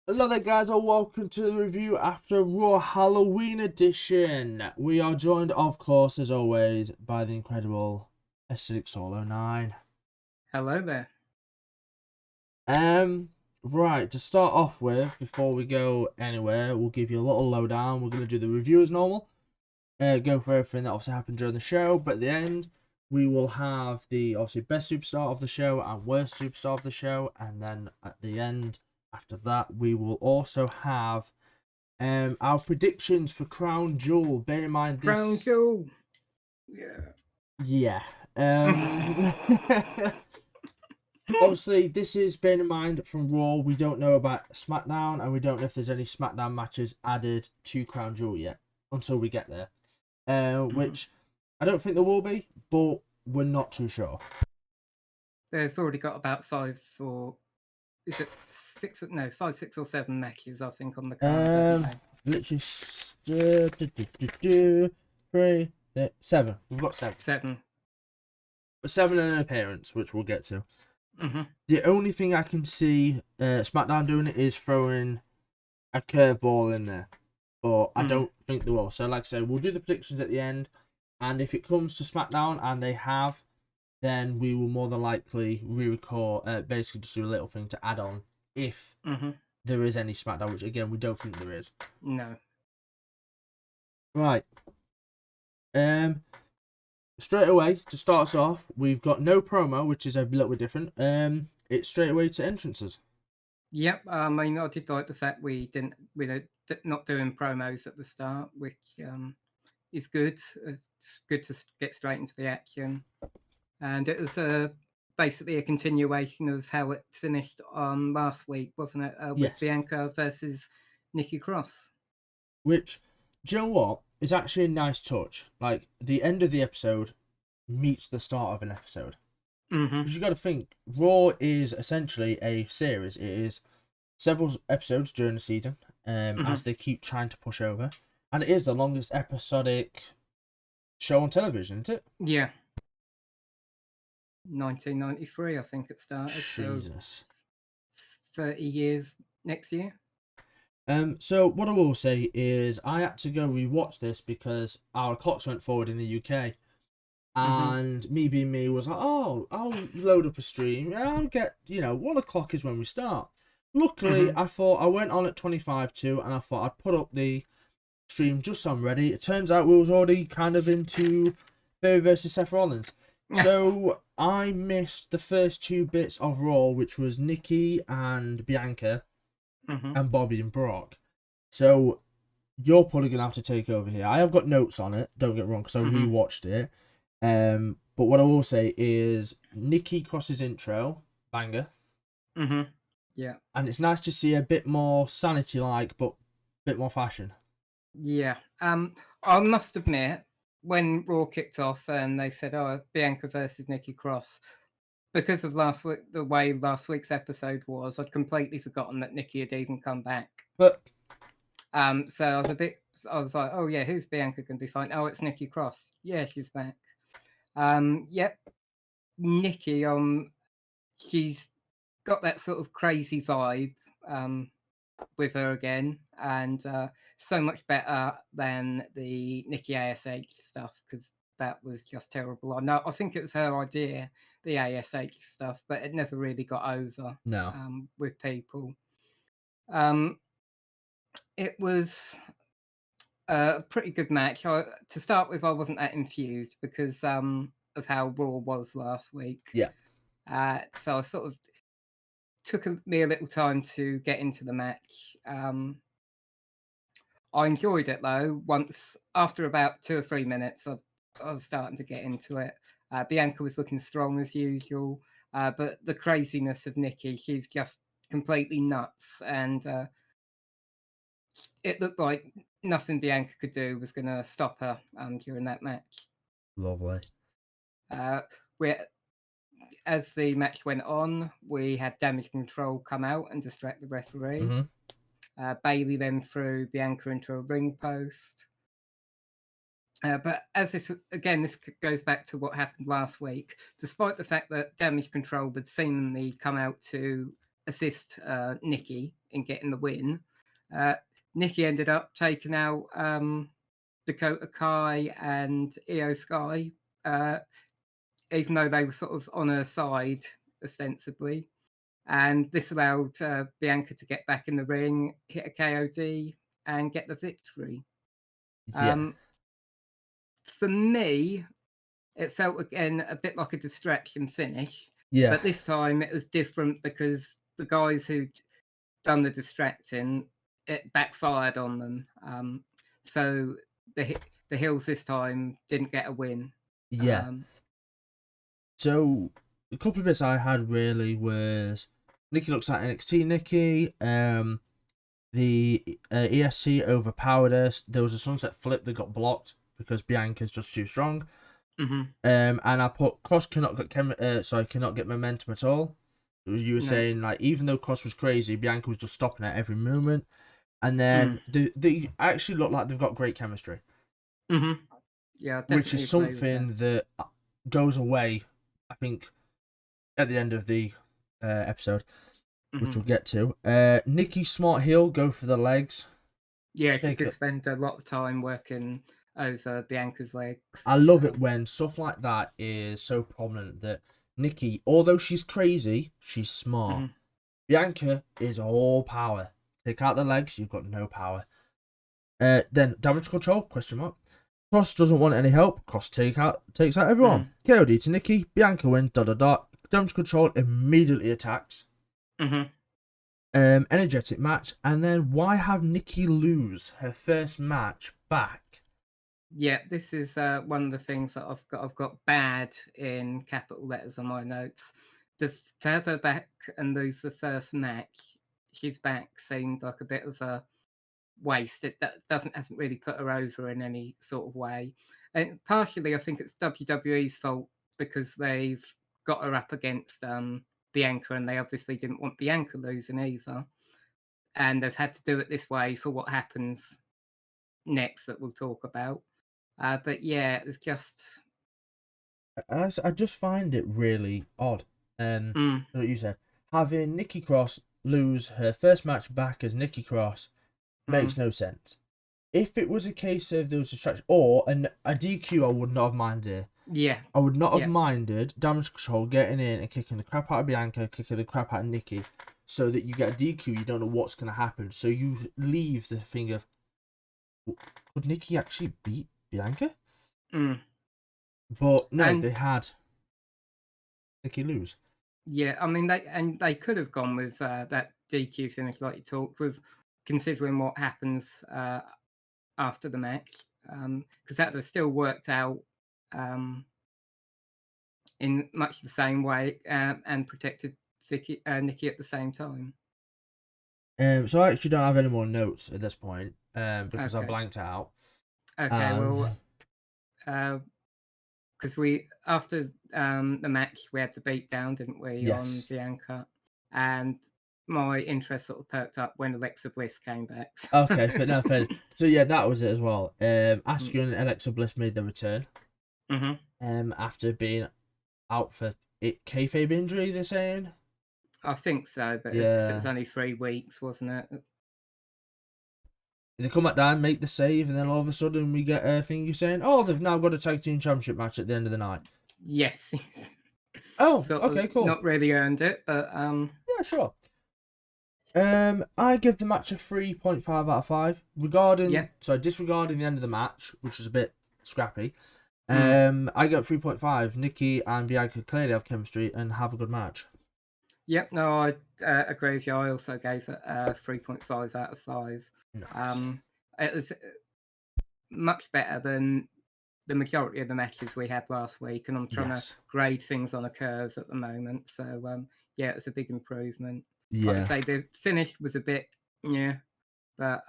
Hello there guys, and welcome to the review after Raw Halloween edition. We are joined, of course, as always, by the incredible AcidicSaul09. Hello there. Right, to start off with, before we go anywhere, we'll give you a little lowdown. We're going to do the review as normal. Go for everything that obviously happened during the show, but at the end, we will have the, obviously, best superstar of the show and worst superstar of the show, and then at the end, after that, we will also have our predictions for Crown Jewel. Bear in mind this. Crown Jewel. Yeah. Yeah. Obviously, this is bearing in mind from Raw. We don't know about SmackDown, and we don't know if there's any SmackDown matches added to Crown Jewel yet until we get there. Which I don't think there will be, but we're not too sure. They've already got about 5 or is it 6? No, 5, 6, or 7 matches I think on the card. Literally 3, 7. We've got 7. 7. 7 and an appearance, which we'll get to. Mm-hmm. The only thing I can see SmackDown doing is throwing a curveball in there, but I don't think they will. So, like I said, we'll do the predictions at the end, and if it comes to SmackDown and they have, then we will more than likely re-record, basically just do a little thing to add on if there is any SmackDown, which again we don't think there is. No. Right. Straight away to start us off, we've got no promo, which is a little bit different. It's straight away to entrances. Yep. I mean, I did like the fact we're not doing promos at the start, which is good. It's good to get straight into the action, and it was basically a continuation of how it finished on last week, wasn't it? With Yes. Bianca versus Nikki Cross. Which, do you know what? It's actually a nice touch. Like, the end of the episode meets the start of an episode. Because you got to think, Raw is essentially a series. It is several episodes during the season, as they keep trying to push over. And it is the longest episodic show on television, isn't it? Yeah. 1993, I think it started. Jesus. So 30 years next year. So what I will say is I had to go rewatch this because our clocks went forward in the UK. And me being me was like, oh, I'll load up a stream. I'll get, 1 o'clock is when we start. Luckily, I thought I went on at 25 to, and I thought I'd put up the stream just so I'm ready. It turns out we was already kind of into Theory versus Seth Rollins. So I missed the first 2 bits of Raw, which was Nikki and Bianca and Bobby and Brock. So you're probably going to have to take over here. I have got notes on it, don't get me wrong, because I rewatched it. But what I will say is Nikki Cross's intro, banger. Yeah. And it's nice to see a bit more sanity-like, but a bit more fashion. Yeah. I must admit, when Raw kicked off and they said, "Oh, Bianca versus Nikki Cross," because of last week, the way last week's episode was, I'd completely forgotten that Nikki had even come back. But so I was like, "Oh yeah, who's Bianca going to be fighting? Oh, it's Nikki Cross. Yeah, she's back." Yep. Nikki, she's got that sort of crazy vibe with her again, and so much better than the Nikki ASH stuff, because that was just terrible. I think it was her idea, the ASH stuff, but it never really got over with people. It was a pretty good match. To start with, I wasn't that enthused because of how Raw was last week. Yeah. So I sort of took me a little time to get into the match. I enjoyed it though. Once after about 2 or 3 minutes, I was starting to get into it. Bianca was looking strong as usual, but the craziness of Nikki, she's just completely nuts, and it looked like nothing Bianca could do was going to stop her during that match. Lovely. As the match went on, we had Damage Control come out and distract the referee. Bailey then threw Bianca into a ring post. But as this goes back to what happened last week. Despite the fact that Damage Control had seemingly come out to assist Nikki in getting the win. Nikki ended up taking out Dakota Kai and Io Sky, even though they were sort of on her side ostensibly. And this allowed Bianca to get back in the ring, hit a KOD, and get the victory. Yeah. For me, it felt again a bit like a distraction finish. Yeah. But this time it was different because the guys who'd done the distracting, it backfired on them. So the Hills this time didn't get a win. Yeah. So a couple of bits I had really was Nikki looks like NXT Nikki. The ESC overpowered us. There was a sunset flip that got blocked because Bianca's just too strong. And I put Cross cannot get momentum at all. You were saying like even though Cross was crazy, Bianca was just stopping at every movement. And then they actually look like they've got great chemistry. Yeah, which is something that goes away, I think, at the end of the episode, which we'll get to. Nikki Smart Heel, go for the legs. Yeah, she did spend a lot of time working over Bianca's legs. I love it when stuff like that is so prominent that Nikki, although she's crazy, she's smart. Bianca is all power. Take out the legs, you've got no power. Then damage control, question mark. Cross doesn't want any help. Cross takes out everyone. KOD to Nikki. Bianca wins. Damage control immediately attacks. Energetic match, and then why have Nikki lose her first match back? Yeah, this is one of the things that I've got bad in capital letters on my notes. To have her back and lose the first match, she's back seemed like a bit of a waste. It hasn't really put her over in any sort of way. And partially, I think it's WWE's fault because they've got her up against Bianca, and they obviously didn't want Bianca losing either. And they've had to do it this way for what happens next that we'll talk about. But yeah, it was just. I just find it really odd. What you said, having Nikki Cross lose her first match back as Nikki Cross makes no sense. If it was a case of there was distraction or a DQ, I would not have minded. Yeah, I would not have minded damage control getting in and kicking the crap out of Bianca, kicking the crap out of Nikki, so that you get a DQ. You don't know what's going to happen, so you leave the thing of, could Nikki actually beat Bianca? But no, they had Nikki lose. Yeah, I mean they could have gone with that DQ finish like you talked with, considering what happens after the match, because that would have still worked out in much the same way and protected Nikki at the same time. So I actually don't have any more notes at this point because I blanked out. Okay, well, because we after the match we had the beatdown, didn't we, on Bianca, and my interest sort of perked up when Alexa Bliss came back. Okay, fair. So yeah, that was it as well. Asuka and Alexa Bliss made their return. After being out for kayfabe injury, they're saying. I think so, but it was only 3 weeks, wasn't it? They come back down, make the save, and then all of a sudden we get a thing you're saying, oh, they've now got a tag team championship match at the end of the night. Yes. Oh, okay, cool. Not really earned it, but yeah, sure. I give the match a 3.5 out of 5. Disregarding the end of the match, which was a bit scrappy. I got 3.5. Nikki and Bianca clearly have chemistry and have a good match. Yep, no, I agree with you. I also gave it 3.5 out of 5. Nice. It was much better than the majority of the matches we had last week, and I'm trying to grade things on a curve at the moment. So, yeah, it's a big improvement. Yeah. Like I say, the finish was a bit, but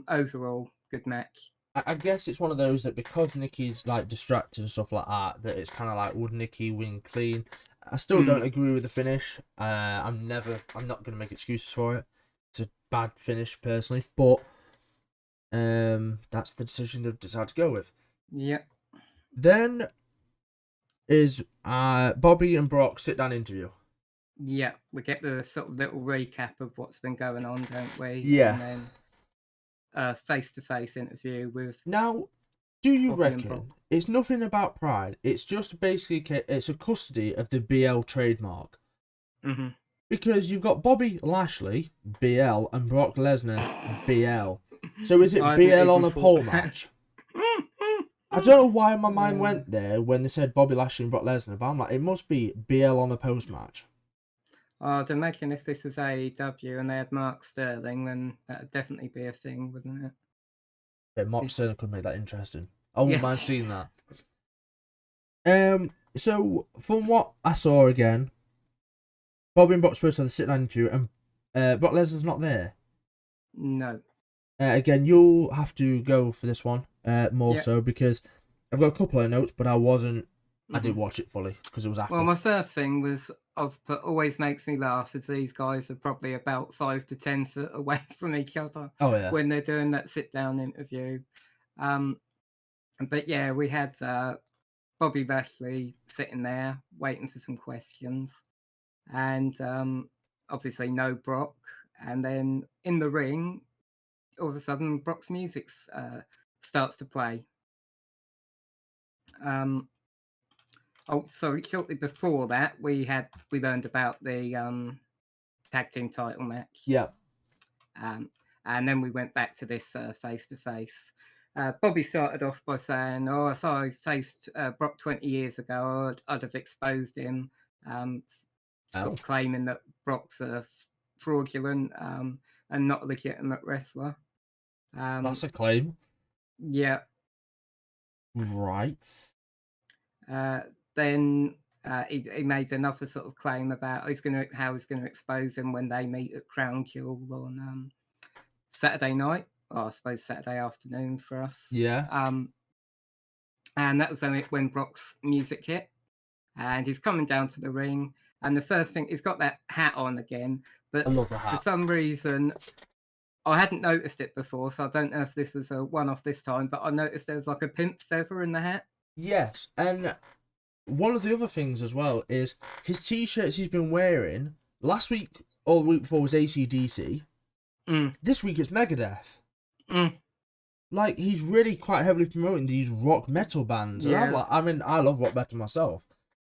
overall, good match. I guess it's one of those that because Nikki's like distracted and stuff like that it's kind of like, would Nikki win clean? I still don't agree with the finish. I'm not going to make excuses for it. It's a bad finish personally, but that's the decision they've decided to go with. Yep. Then is Bobby and Brock sit down interview. Yeah, we get the sort of little recap of what's been going on, don't we? Yeah. And then a face-to-face interview with Now, do you Bobby and Brock. reckon it's nothing about pride? It's just basically it's a custody of the BL trademark. hmm Because you've got Bobby Lashley, BL, and Brock Lesnar, BL. So is it I hadn't BL on even a thought pole of that. match? I don't know why my mind Uh, went there when they said Bobby Lashley and Brock Lesnar, but I'm like, it must be BL on a post match. I'd imagine if this was AEW and they had Mark Sterling, then that'd definitely be a thing, wouldn't it? Yeah, Mark If- Sterling could make that interesting. I wouldn't Yeah. mind seeing that. So from what I saw again, Bobby and Brock supposed to have the sit down interview, and Brock Lesnar's not there. No. Again, you'll have to go for this one more Yeah. so because I've got a couple of notes, but I wasn't. I Mhm. didn't watch it fully because it was after. Well, my first thing was always makes me laugh is these guys are probably about 5 to 10 foot away from each other Oh yeah. when they're doing that sit down interview. But yeah, we had Bobby Lashley sitting there waiting for some questions, and obviously no Brock. And then in the ring, all of a sudden, Brock's music starts to play. Oh, sorry. Shortly before that, we learned about the tag team title match. Yeah. And then we went back to this face to face. Bobby started off by saying, "Oh, if I faced Brock 20 years ago, I'd have exposed him," sort of claiming that Brock's fraudulent and not a legitimate wrestler. That's a claim. Yeah. Right. Then he made another sort of claim about how he's going to expose him when they meet at Crown Jewel on Saturday night, or I suppose Saturday afternoon for us. Yeah. And that was only when Brock's music hit, and he's coming down to the ring, and the first thing he's got that hat on again, but I love the for hat. some reason I hadn't noticed it before, so I don't know if this was a one-off this time, but I noticed there was like a pimp feather in the hat. Yes, and one of the other things as well is his t-shirts he's been wearing last week or the week before was ACDC. This week it's Megadeth. Like, he's really quite heavily promoting these rock metal bands. And I'm like, I mean, I love rock metal myself.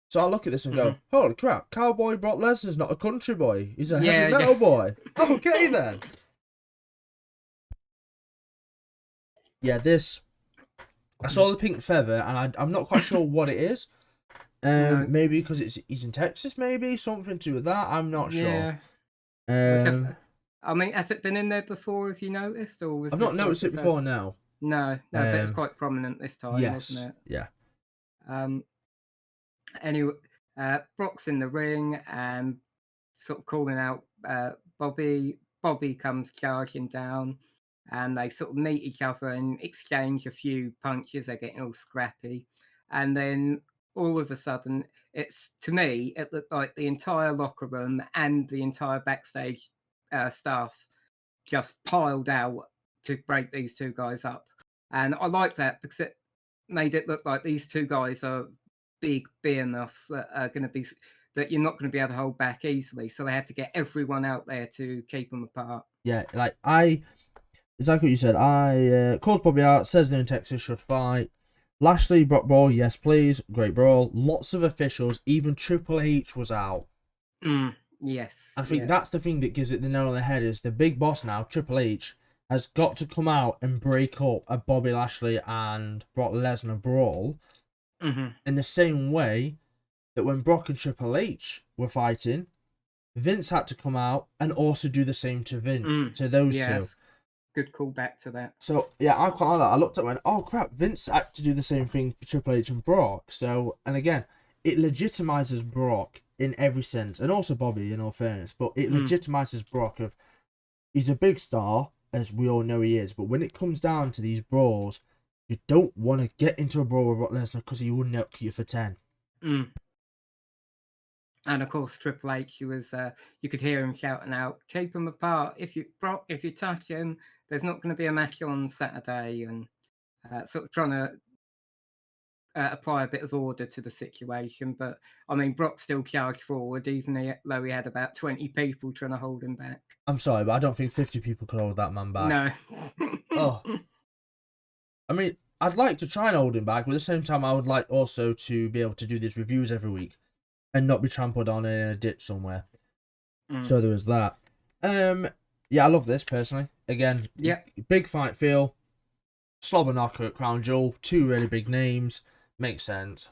So I look at this and go, holy crap, Cowboy Brock Lesnar's not a country boy. He's a heavy metal boy. Okay, then. Yeah, this... I saw the pink feather, and I'm not quite sure what it is. No. Maybe because he's in Texas, maybe? Something to do with that? I'm not sure. I mean, has it been in there before, have you noticed? Or was I've not noticed it before now. No, but it's quite prominent this time, wasn't it? Yeah. Anyway, Brock's in the ring and sort of calling out Bobby. Bobby comes charging down, and they sort of meet each other and exchange a few punches. They're getting all scrappy, and then all of a sudden, to me, it looked like the entire locker room and the entire backstage staff just piled out to break these two guys up. And I like that because it made it look like these two guys are big enough that are going to be that you're not going to be able to hold back easily. So they had to get everyone out there to keep them apart. Yeah, like exactly what you said. Calls Bobby out, says no in Texas should fight. Lashley, Brock brawl, yes please, great brawl. Lots of officials, even Triple H was out. Yes. I think that's the thing that gives it the nail on the head is the big boss now, Triple H, has got to come out and break up a Bobby Lashley and Brock Lesnar brawl in the same way that when Brock and Triple H were fighting, Vince had to come out and also do the same to to those two. Good callback to that. So yeah, I quite like that. I looked at it and went, oh crap, Vince had to do the same thing for Triple H and Brock. So, and again, it legitimizes Brock in every sense, and also Bobby in all fairness, but it legitimizes Brock of he's a big star, as we all know he is, but when it comes down to these brawls, you don't want to get into a brawl with Brock Lesnar because he will knock you for 10. And of course, Triple H, you could hear him shouting out, "Keep them apart. If you touch him, there's not going to be a match on Saturday," and sort of trying to apply a bit of order to the situation. But I mean, Brock still charged forward, even though he had about 20 people trying to hold him back. I'm sorry, but I don't think 50 people could hold that man back. No. Oh. I mean, I'd like to try and hold him back, but at the same time, I would like also to be able to do these reviews every week and not be trampled on in a ditch somewhere. So there was that. Yeah, I love this personally. Again, big fight feel, slobber knocker at Crown Jewel, 2 really big names, makes sense.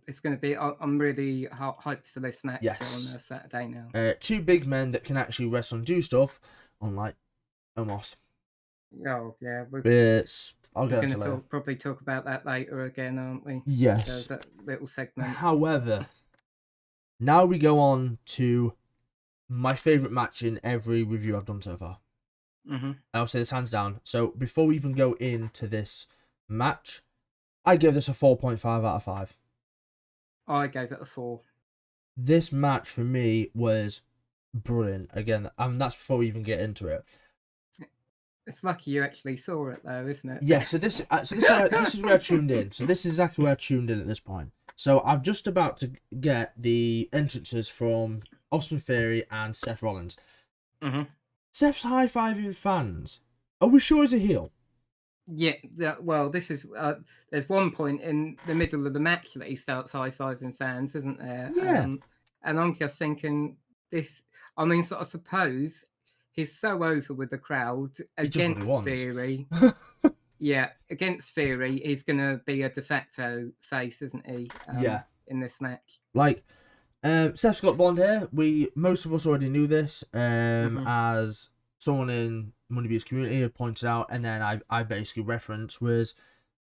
It's going to be. I'm really hyped for this match on Saturday now. 2 big men that can actually wrestle and do stuff, unlike Omos. Oh yeah, I'll get into later. Probably talk about that later again, aren't we? Yes. There's that little segment. However, now we go on to my favourite match in every review I've done so far. I'll say this hands down. So before we even go into this match, I give this a 4.5 out of 5. I gave it a 4. This match for me was brilliant. Again, that's before we even get into it. It's lucky you actually saw it though, isn't it? Yeah, so this is where I tuned in. So this is exactly where I tuned in at this point. So I'm just about to get the entrances from Austin Theory and Seth Rollins. Seth's high-fiving fans. Are we sure he's a heel? Yeah, well, this is... there's one point in the middle of the match that he starts high-fiving fans, isn't there? Yeah. And I'm just thinking, this... I mean, I suppose he's so over with the crowd against Theory. Yeah, against Theory, he's going to be a de facto face, isn't he? In this match. Like, Seth's got blonde hair. Most of us already knew this, as someone in Moneybeat's community had pointed out, and then I basically referenced was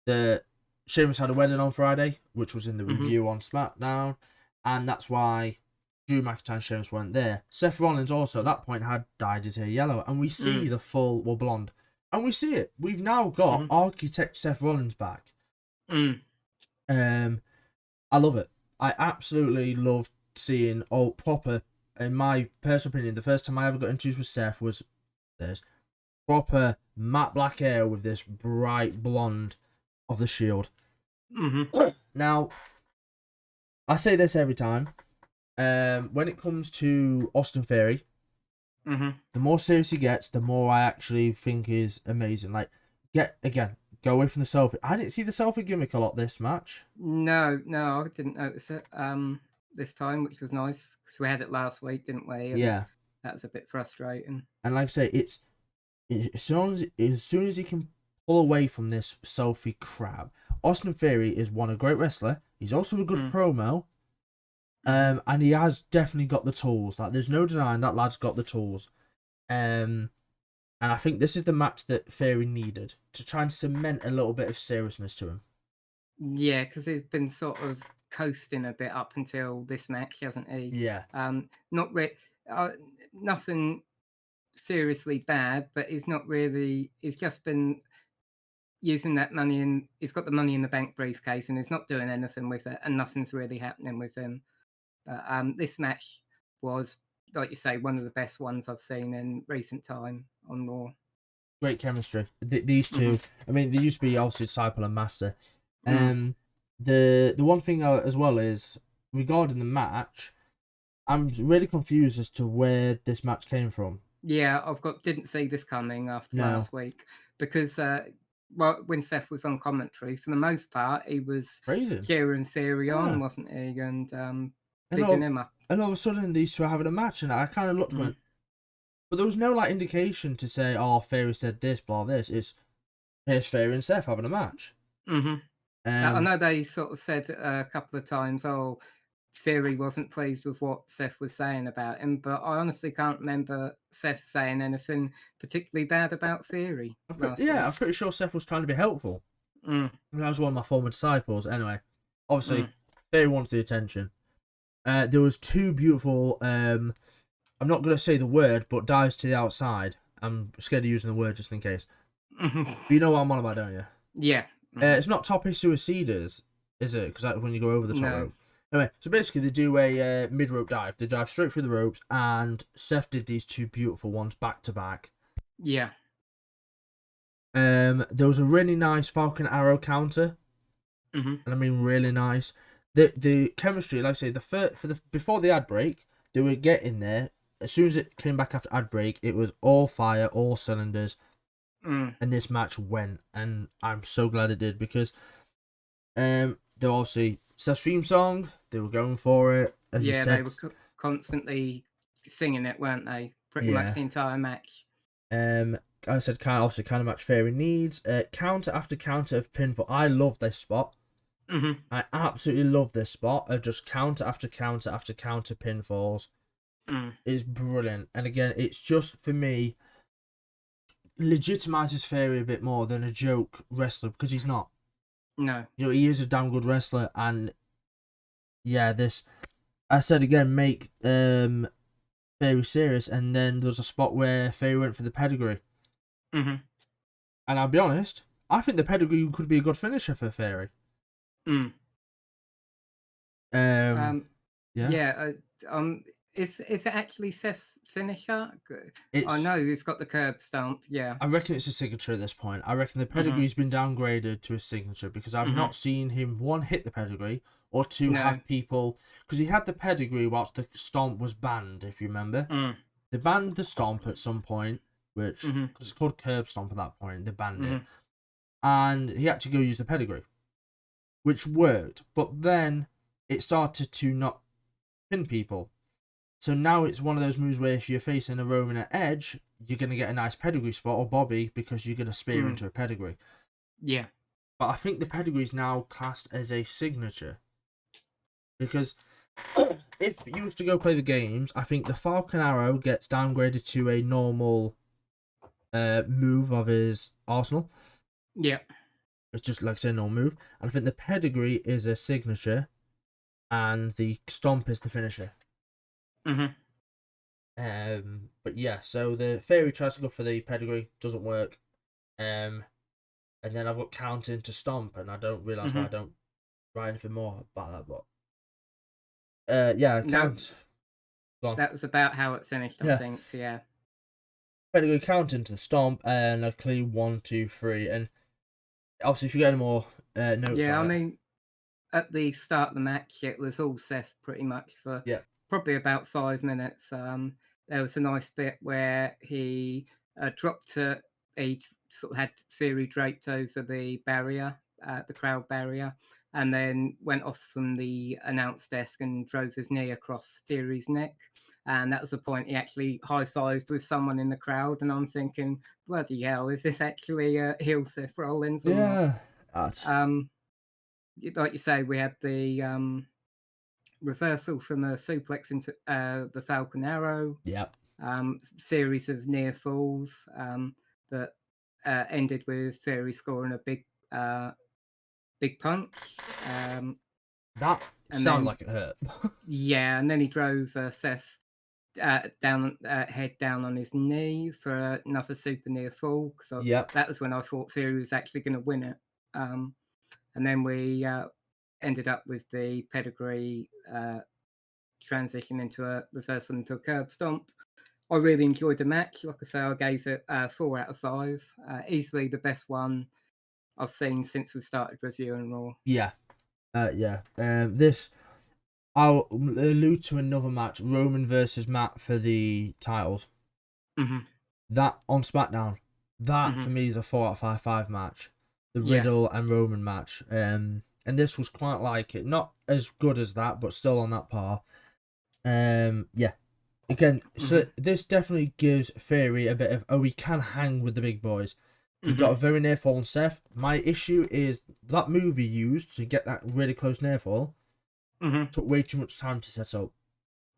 the Sheamus had a wedding on Friday, which was in the review on SmackDown, and that's why Drew McIntyre and Sheamus weren't there. Seth Rollins also at that point had dyed his hair yellow, and we see the full blonde, and we see it. We've now got Architect Seth Rollins back. I love it. I absolutely loved seeing proper. In my personal opinion, the first time I ever got introduced with Seth was this proper matte black hair with this bright blonde of the Shield. Now, I say this every time. When it comes to Austin Theory, the more serious he gets, the more I actually think is amazing. Like, go away from the selfie. I didn't see the selfie gimmick a lot this match. No, I didn't notice it this time, which was nice because we had it last week, didn't we? And that was a bit frustrating. And like I say, it's as soon as he can pull away from this selfie crap. Austin Theory is a great wrestler. He's also a good promo. And he has definitely got the tools. Like, there's no denying that lad's got the tools. And I think this is the match that Theory needed to try and cement a little bit of seriousness to him. Yeah, because he's been sort of coasting a bit up until this match, hasn't he? Yeah. Nothing seriously bad, but he's not really. He's just been using that money, and he's got the money in the bank briefcase, and he's not doing anything with it, and nothing's really happening with him. This match was, like you say, one of the best ones I've seen in recent time on Raw. Great chemistry. These two, I mean, they used to be obviously Disciple and Master. The one thing as well is, regarding the match, I'm really confused as to where this match came from. Yeah, didn't see this coming after last week, because when Seth was on commentary, for the most part, he was cheering Theory on, wasn't he? And bigging him up. And all of a sudden, these two are having a match, and I kind of looked and went, but there was no like indication to say, oh, Theory said this, blah, this. Here's Theory and Seth having a match. I know they sort of said a couple of times, oh, Theory wasn't pleased with what Seth was saying about him, but I honestly can't remember Seth saying anything particularly bad about Theory. I'm pretty sure Seth was trying to be helpful. That was one of my former disciples. Anyway, obviously, Theory wanted the attention. There was 2 beautiful, I'm not going to say the word, but dives to the outside. I'm scared of using the word just in case. But you know what I'm on about, don't you? Yeah. It's not tope suicidas, is it? Because that's when you go over the top rope. Anyway, so basically they do a mid-rope dive. They dive straight through the ropes, and Seth did these 2 beautiful ones back to back. Yeah. There was a really nice Falcon Arrow counter. Mhm. and I mean really nice. The chemistry, like I say, before the ad break, they were getting there. As soon as it came back after ad break, it was all fire, all cylinders, Mm. and this match went, and I'm so glad it did because they obviously Seth's theme song, they were going for it, as you Yeah, they said. were constantly singing it, weren't they? Pretty much Yeah. the entire match. Um, I said obviously kind of match Fairy needs. Counter after counter of pinfall. I love this spot. Mhm. I absolutely love this spot of just counter after counter after counter pinfalls. Mm. It's brilliant. And again, it's just for me legitimizes Fairy a bit more than a joke wrestler because he's not. No. You know, he is a damn good wrestler, and yeah, this I said again, make Fairy serious, and then there was a spot where Fairy went for the pedigree. Mhm. And I'll be honest, I think the pedigree could be a good finisher for Fairy. Mm. Um, Um. yeah, Yeah. Is it actually Seth's finisher? I it's. know he's got the curb stomp. Yeah. I reckon it's a signature at this point. I reckon the Mhm. pedigree's been downgraded to a signature because I've Mhm. not seen him one hit the pedigree or two No. have people because he had the pedigree whilst the stomp was banned. If you remember, Mm. they banned the stomp at some point, which Mhm. because it's called curb stomp at that point, they banned it, Mhm. and he had to go use the pedigree, which worked. But then it started to not pin people. So now it's one of those moves where if you're facing a Roman at edge, you're going to get a nice pedigree spot or Bobby because you're going to spear Mm. into a pedigree. Yeah. But I think the pedigree is now classed as a signature because if you was to go play the games, I think the Falcon Arrow gets downgraded to a normal move of his arsenal. Yeah. It's just like I said, normal move. And I think the pedigree is a signature, and the stomp is the finisher. Mhm. But yeah, so the fairy tries to go for the pedigree, doesn't work. And then I've got counting to stomp, and I don't realize why I Mhm. don't write anything more about that. But yeah, No, count. Go on. that was about how it finished. I Yeah, think. Yeah. pedigree counting to the stomp, and a clean 1, 2, 3. And obviously, if you get any more notes Yeah. I on it, mean, at the start of the match, it was all Seth pretty much for yeah, probably about 5 minutes. There was a nice bit where he dropped to, he sort of had Theory draped over the barrier, the crowd barrier, and then went off from the announce desk and drove his knee across Theory's neck. And that was the point he actually high fived with someone in the crowd. And I'm thinking, bloody hell, is this actually heel Seth Rollins or not? yeah, that's Um, like you say, we had the reversal from a suplex into the Falcon Arrow, yeah. series of near falls that ended with Theory scoring a big punch, That and sounded then like it hurt. yeah, and then he drove Seth down head down on his knee for another super near fall. So Yep. that was when I thought Theory was actually going to win it. And then we ended up with the pedigree transition into a reversal into a curb stomp. I really enjoyed the match. Like I say, I gave it 4 out of 5. Easily the best one I've seen since we started reviewing Raw. Yeah. Yeah. This I'll allude to another match: Roman versus Matt for the titles. Hmm. That on SmackDown. That Hmm. for me is a 4 out of 5 match. The Yeah. Riddle and Roman match. And this was quite like it. Not as good as that, but still on that par. Yeah. Again, so Hmm. this definitely gives Theory a bit of he can hang with the big boys. He Hmm. got a very near fall on Seth. My issue is that move he used to get that really close near fall Hmm. took way too much time to set up.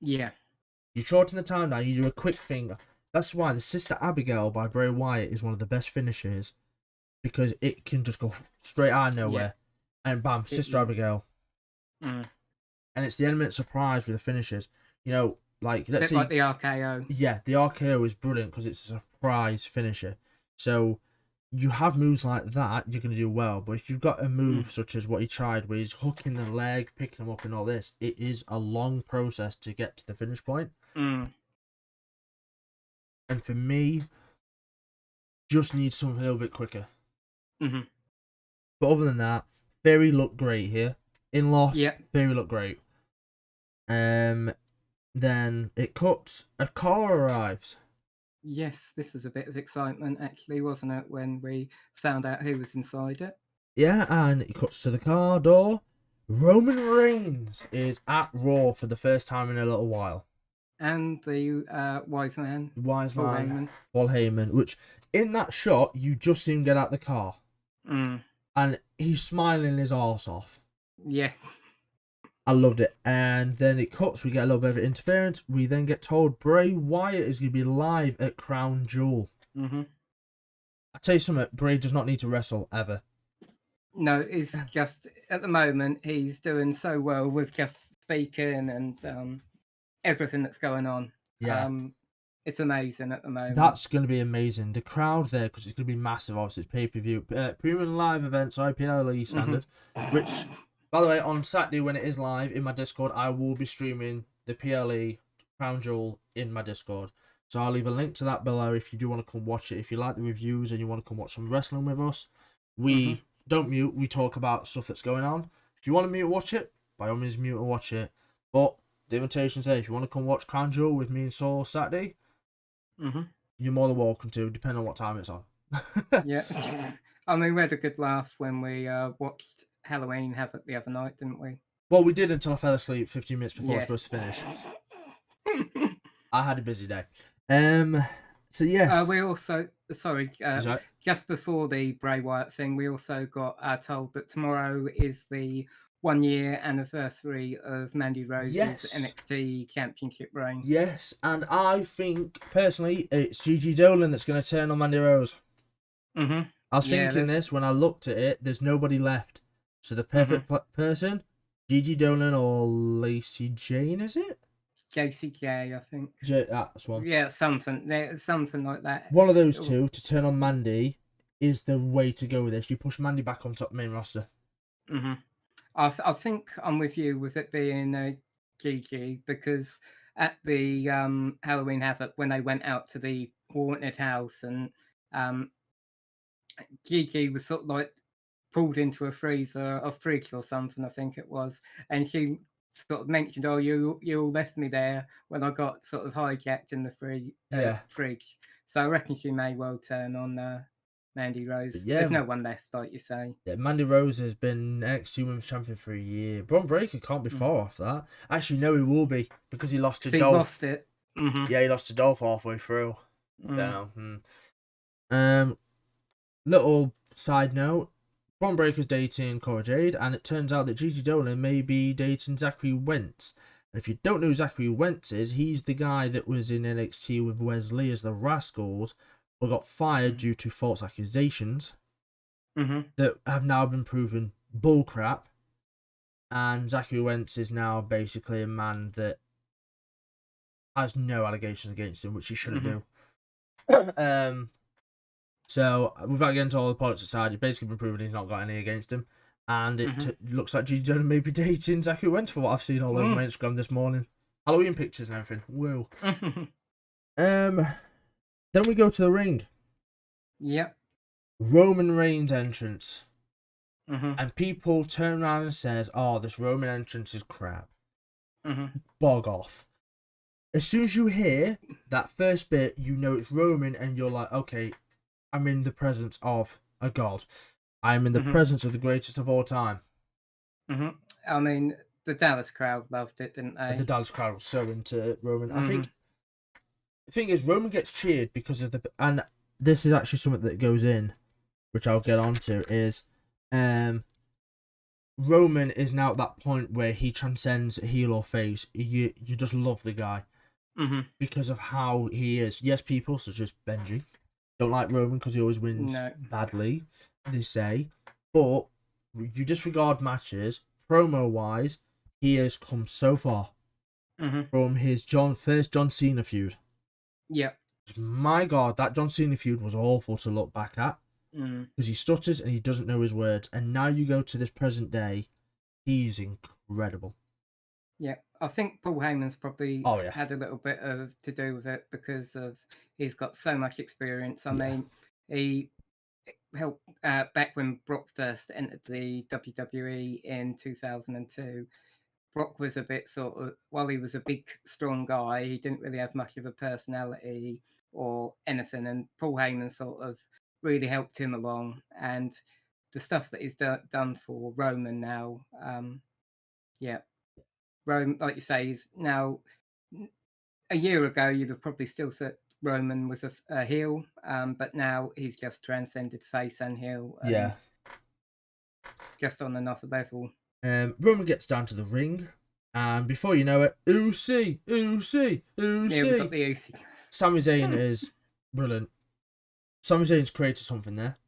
Yeah. You shorten the time down, you do a quick finger. That's why the Sister Abigail by Bray Wyatt is one of the best finishers because it can just go straight out of Yeah. nowhere and bam, It, Sister Abigail. mm. And it's the element surprise with the finishes. You know, like let's Bit like say, the RKO. yeah, the RKO is brilliant because it's a surprise finisher. So you have moves like that, you're going to do well. But if you've got a Mm. move such as what he tried, where he's hooking the leg, picking him up, and all this, it is a long process to get to the finish point. Mm. And for me, just needs something a little bit quicker. Hmm. But other than that, Theory looked great here. In Lost, Yeah. Theory looked great. Then it cuts. A car arrives. Yes, this was a bit of excitement, actually, wasn't it, when we found out who was inside it? Yeah, and it cuts to the car door. Roman Reigns is at Raw for the first time in a little while. And the wise man, Wise Paul man, Heyman. Paul Heyman, which in that shot, you just see him get out the car. Mm. And he's smiling his arse off. Yeah. I loved it. And then it cuts, we get a little bit of interference. We then get told Bray Wyatt is going to be live at Crown Jewel. Mm-hmm. I tell you something, Bray does not need to wrestle ever. No, it's just at the moment he's doing so well with just speaking and everything that's going on. Yeah. It's amazing at the moment. That's going to be amazing. The crowd there, because it's going to be massive, obviously, it's pay-per-view. Premium live events, IPLE standard, which, by the way, on Saturday when it is live in my Discord, I will be streaming the PLE Crown Jewel in my Discord. So I'll leave a link to that below if you do want to come watch it. If you like the reviews and you want to come watch some wrestling with us, we don't mute, we talk about stuff that's going on. If you want to mute and watch it, by all means mute and watch it. But the invitation's there. If you want to come watch Crown Jewel with me and Sauls Saturday, you're more than welcome to, depending on what time it's on. Yeah. I mean, we had a good laugh when we watched Halloween Havoc the other night, didn't we? Well, we did until I fell asleep 15 minutes before I was supposed to finish. I had a busy day. So yes. We also, sorry, just before the Bray Wyatt thing, we also got told that tomorrow is the 1 year anniversary of Mandy Rose's NXT Championship reign. Yes, and I think personally it's Gigi Dolan that's going to turn on Mandy Rose. I was thinking this when I looked at it. There's nobody left, so the perfect person, Gigi Dolan or Lacey Jane, is it? JCJ, I think. That's one. Yeah, something like that. One of those two to turn on Mandy is the way to go with this. You push Mandy back on top main roster. I think I'm with you with it being Gigi, because at the Halloween Havoc, when they went out to the haunted house and Gigi was sort of like pulled into a freezer, a fridge or something, I think it was, and she sort of mentioned, "Oh, you left me there when I got sort of hijacked in the fridge." So I reckon she may well turn on Mandy Rose. There's no one left, like you say. Yeah, Mandy Rose has been NXT Women's Champion for a year. Braun Breaker can't be far off that. Actually, no, he will be, because he lost to Dolph. He lost it. Yeah, he lost to Dolph halfway through. Little side note, Braun Breaker's dating Cora Jade, and it turns out that Gigi Dolan may be dating Zachary Wentz. And if you don't know who Zachary Wentz is, he's the guy that was in NXT with Wesley as the Rascals, but got fired due to false accusations that have now been proven bullcrap. And Zachary Wentz is now basically a man that has no allegations against him, which he shouldn't do. So, without getting into all the politics aside, he's basically been proven he's not got any against him. And it looks like Gigi Dolan may be dating Zachary Wentz, for what I've seen all over my Instagram this morning. Halloween pictures and everything. Whoa. Then we go to the ring. Yep. Roman Reigns entrance. And people turn around and says, "Oh, this Roman entrance is crap." Bog off. As soon as you hear that first bit, you know it's Roman, and you're like, okay, I'm in the presence of a god. I'm in the presence of the greatest of all time. I mean, the Dallas crowd loved it, didn't they? The Dallas crowd was so into Roman. I think the thing is, Roman gets cheered because of and this is actually something that goes in, which I'll get onto, is Roman is now at that point where he transcends heel or face. You just love the guy because of how he is. Yes, people such as Benji don't like Roman because he always wins badly, they say. But you disregard matches, promo-wise, he has come so far from his first John Cena feud. Yeah. My God, that John Cena feud was awful to look back at. Because he stutters and he doesn't know his words. And now you go to this present day, he's incredible. Yeah, I think Paul Heyman's probably had a little bit to do with it, because of he's got so much experience. I mean, helped back when Brock first entered the WWE in 2002. Brock was a bit sort of, while he was a big, strong guy, he didn't really have much of a personality or anything. And Paul Heyman sort of really helped him along. And the stuff that he's done for Roman now, yeah, Roman, like you say, he's now. A year ago, you'd have probably still said Roman was a heel, but now he's just transcended face and heel, and Yeah. just on another level. Roman gets down to the ring, and before you know it, Usi. Yeah, we got the Usi. Sami Zayn is brilliant. Sami Zayn's created something there,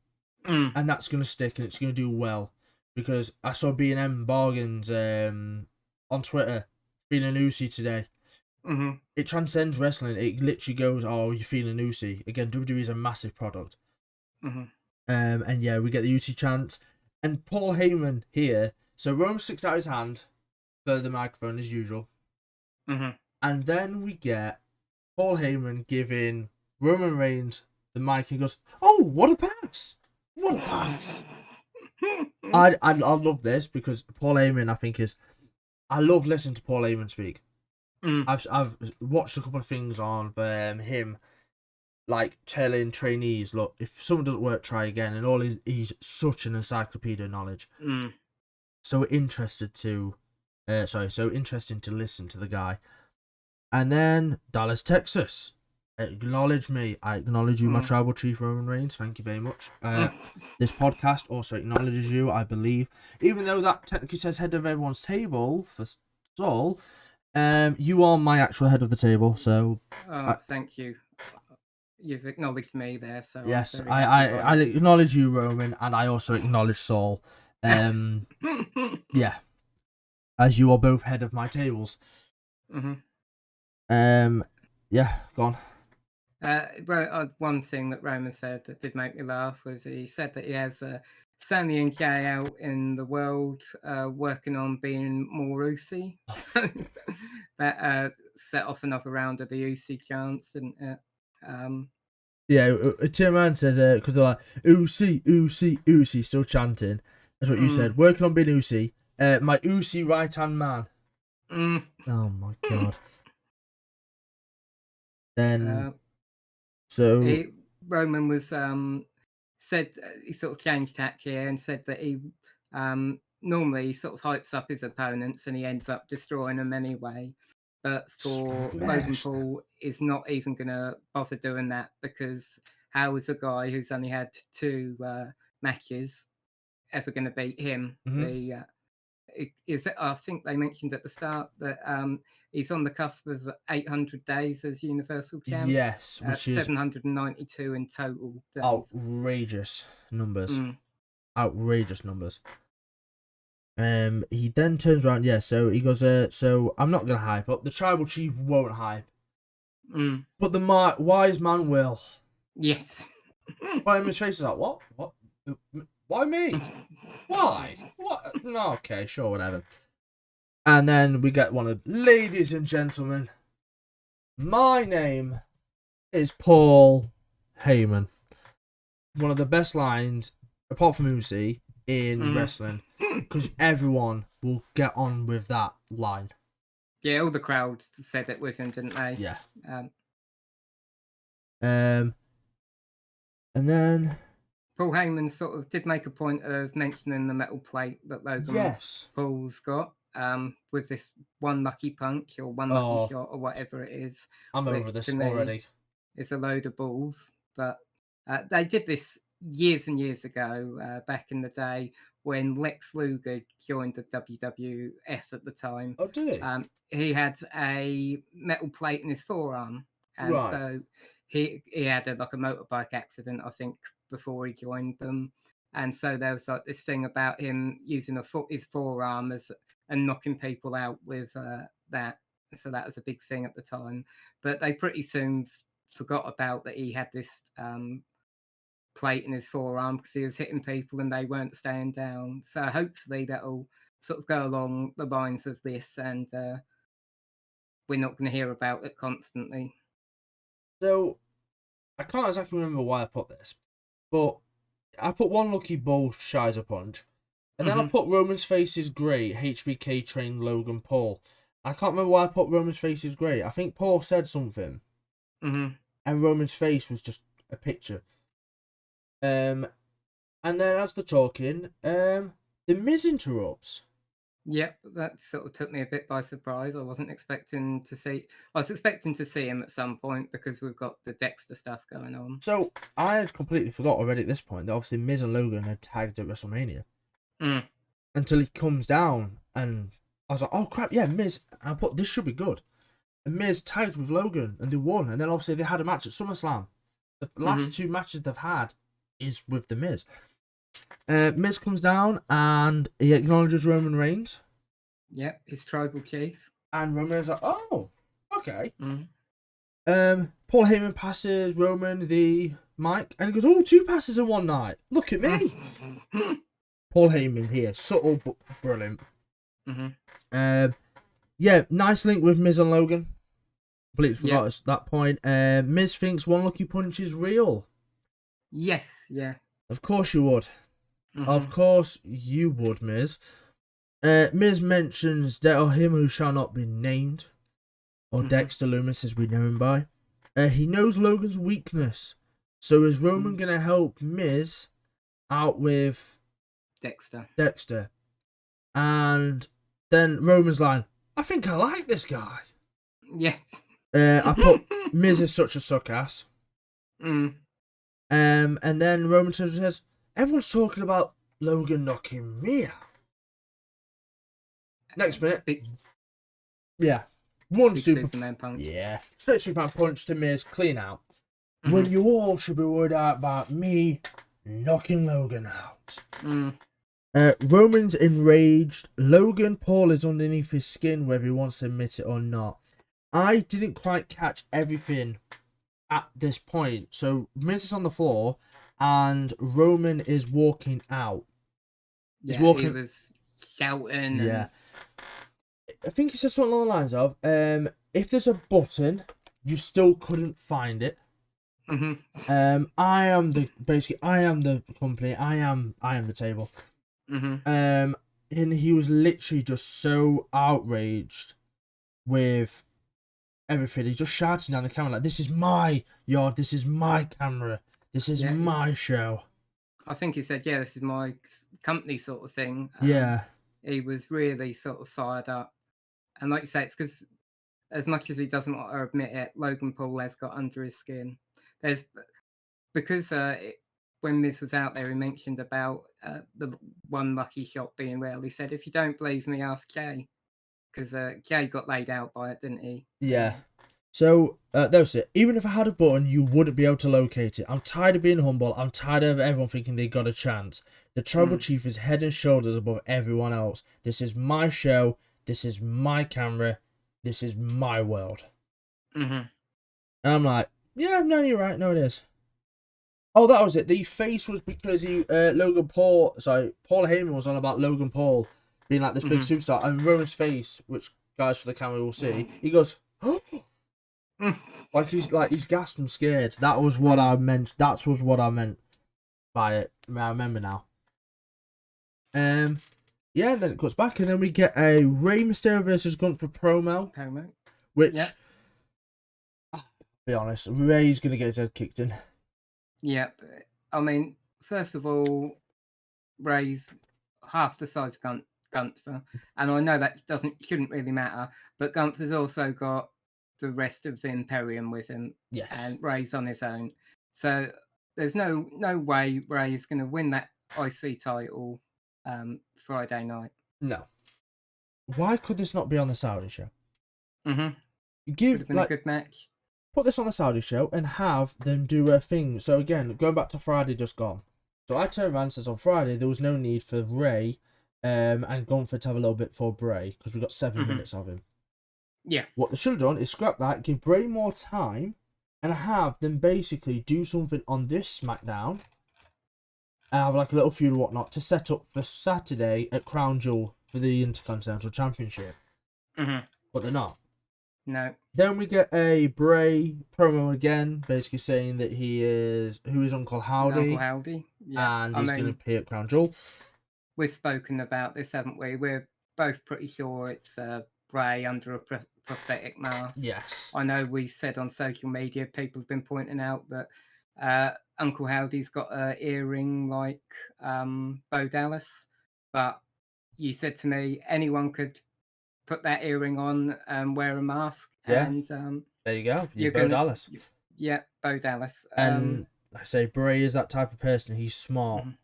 and that's going to stick, and it's going to do well. Because I saw B&M Bargains on Twitter feeling Usi today. Mm-hmm. It transcends wrestling. It literally goes, oh, you're feeling Usi. Again, WWE is a massive product. Mm-hmm. And yeah, we get the Usi chant. And Paul Heyman here. So Roman sticks out his hand for the microphone as usual. Mm-hmm. And then we get Paul Heyman giving Roman Reigns the mic and goes, oh, what a pass! What a pass! I love this because Paul Heyman, I think, is... I love listening to Paul Heyman speak. I've watched a couple of things on him, like telling trainees, look, if someone doesn't work, try again. And all he's such an encyclopedia of knowledge. So interesting to listen to the guy. And then Dallas, Texas. Acknowledge me. I acknowledge you, my tribal chief Roman Reigns. Thank you very much. This podcast also acknowledges you, I believe. Even though that technically says head of everyone's table for Saul, you are my actual head of the table, so... thank you. You've acknowledged me there, so... Yes, I acknowledge you, Roman, and I also acknowledge Saul. Yeah. As you are both head of my tables. Yeah, go on. One thing that Roman said that did make me laugh was he said that he has Sammy and Jay out in the world working on being more Usi. That set off another round of the Usi chants, didn't it? Yeah, Tim Man says, because they're like, Usi, Usi, Usi, still chanting. That's what you said. Working on being Usi. My Usi right-hand man. Oh my god. Then... Roman was said he sort of changed tack here and said that he normally sort of hypes up his opponents and he ends up destroying them anyway. But for Logan Paul is not even going to bother doing that because how is a guy who's only had 2 matches ever going to beat him? I think they mentioned at the start that he's on the cusp of 800 days as Universal Champ. Yes, which is 792 in total days. Outrageous numbers. Outrageous numbers. He then turns around, so he goes, so I'm not going to hype up. The tribal chief won't hype. But the wise man will. Yes. But his face is like, what? What? Why me? Why? What? No, okay, sure, whatever. And then we get one of, ladies and gentlemen, my name is Paul Heyman. One of the best lines, apart from Uzi, in wrestling, because everyone will get on with that line. Yeah, all the crowd said it with him, didn't they? Yeah. And then Paul Heyman sort of did make a point of mentioning the metal plate that Logan Paul's got, with this one lucky punch or one lucky shot or whatever it is. I'm over this already. It's a load of balls, but they did this years and years ago, back in the day when Lex Luger joined the WWF at the time. Oh, did he? He had a metal plate in his forearm, and so he had a motorbike accident, I think, before he joined them, and so there was like this thing about him using his forearm and knocking people out with that. So that was a big thing at the time, but they pretty soon forgot about that he had this plate in his forearm because he was hitting people and they weren't staying down. So hopefully that'll sort of go along the lines of this, and we're not going to hear about it constantly. So I can't exactly remember why I put this, but I put one lucky bull shies a punch. And then I Mhm. put Roman's face is great. HBK trained Logan Paul. I can't remember why I put Roman's face is great. I think Paul said something, Mhm. and Roman's face was just a picture. And then as they're talking, the Miz interrupts. Yep, that sort of took me a bit by surprise. I wasn't expecting to see. I was expecting to see him at some point because we've got the Dexter stuff going on. So I had completely forgot already at this point that obviously Miz and Logan had tagged at WrestleMania Mm. until he comes down, and I was like, oh crap, yeah, Miz. I put this should be good. And Miz tagged with Logan and they won, and then obviously they had a match at SummerSlam. The last Mhm. 2 matches they've had is with the Miz. Miz comes down and he acknowledges Roman Reigns. Yep, his tribal chief. And Roman's like, oh, okay. Mm. Paul Heyman passes Roman the mic and he goes, oh, 2 passes in one night. Look at me. Paul Heyman here. Subtle but brilliant. Mhm. Yeah, nice link with Miz and Logan. Completely forgot Yep. at that point. Miz thinks one lucky punch is real. Yes. Yeah. Of course you would. Of Mhm. course you would, Miz. Miz mentions that or him who shall not be named, or Mhm. Dexter Loomis as we know him by. He knows Logan's weakness. So is Roman going to help Miz out with Dexter. And then Roman's line, I think I like this guy. Yes. I put Miz is such a suck ass. Mm. And then Roman says, everyone's talking about Logan knocking me out. Next minute. Big One super. Superman punch. Yeah. Straight Superman punch to Miz, clean out. When Mhm. you all should be worried about me knocking Logan out. Mm. Roman's enraged. Logan Paul is underneath his skin, whether he wants to admit it or not. I didn't quite catch everything at this point. So Miz is on the floor and Roman is walking out. He's Yeah, walking. he was shouting. Yeah. I think he said something along the lines of, if there's a button, you still couldn't find it. And, I am the company. I am the table. And he was literally just so outraged with everything. He's just shouting down the camera like, "This is my yard. This is my camera. This is Yeah, my show." I think he said, "Yeah, this is my company," sort of thing. Yeah. He was really sort of fired up, and like you say, it's because as much as he doesn't want to admit it, Logan Paul has got under his skin. There's because when Miz was out there, he mentioned about the one lucky shot being real. He said, "If you don't believe me, ask Jay," because Jay got laid out by it, didn't he? Yeah. So, that was it. Even if I had a button, you wouldn't be able to locate it. I'm tired of being humble. I'm tired of everyone thinking they got a chance. The tribal chief is head and shoulders above everyone else. This is my show. This is my camera. This is my world. Mhm. And I'm like, yeah, no, you're right. No, it is. Oh, that was it. The face was because Paul Heyman was on about Logan Paul being like this big superstar. And Roman's face, which guys for the camera will see, he goes, oh. He's gasped and scared. That was what I meant. That was what I meant by it. I remember now. Yeah, and then it cuts back, and then we get a Rey Mysterio versus Gunther promo. Which, be honest, Rey's gonna get his head kicked in. Yep. I mean, first of all, Rey's half the size of Gunther, and I know that shouldn't really matter, but Gunther's also got the rest of the Imperium with him, Yes. and Rey's on his own. So there's no way Rey's going to win that IC title Friday night. No. Why could this not be on the Saudi show? Would Give have been a good match. Put this on the Saudi show and have them do a thing. So again, going back to Friday just gone. So I turned around and said on Friday there was no need for Rey and Gunther to have a little bit for Bray because we got 7 minutes of him. Yeah. What they should have done is scrap that, give Bray more time, and have them basically do something on this SmackDown and have like a little feud or whatnot to set up for Saturday at Crown Jewel for the Intercontinental Championship. But they're not. No. Then we get a Bray promo again, basically saying that who is Uncle Howdy. Uncle Howdy. Yeah. and I he's going to mean, appear at Crown Jewel. we've spoken about this, haven't we? We're both pretty sure it's Bray under a prosthetic mask. Yes. I know we said on social media, people have been pointing out that Uncle Howdy's got an earring like Bo Dallas, but you said to me anyone could put that earring on and wear a mask, Yeah. and There you go. you're You're Bo gonna, Dallas. yeah, Bo Dallas. And like I say, Bray is that type of person. He's smart. Mhm.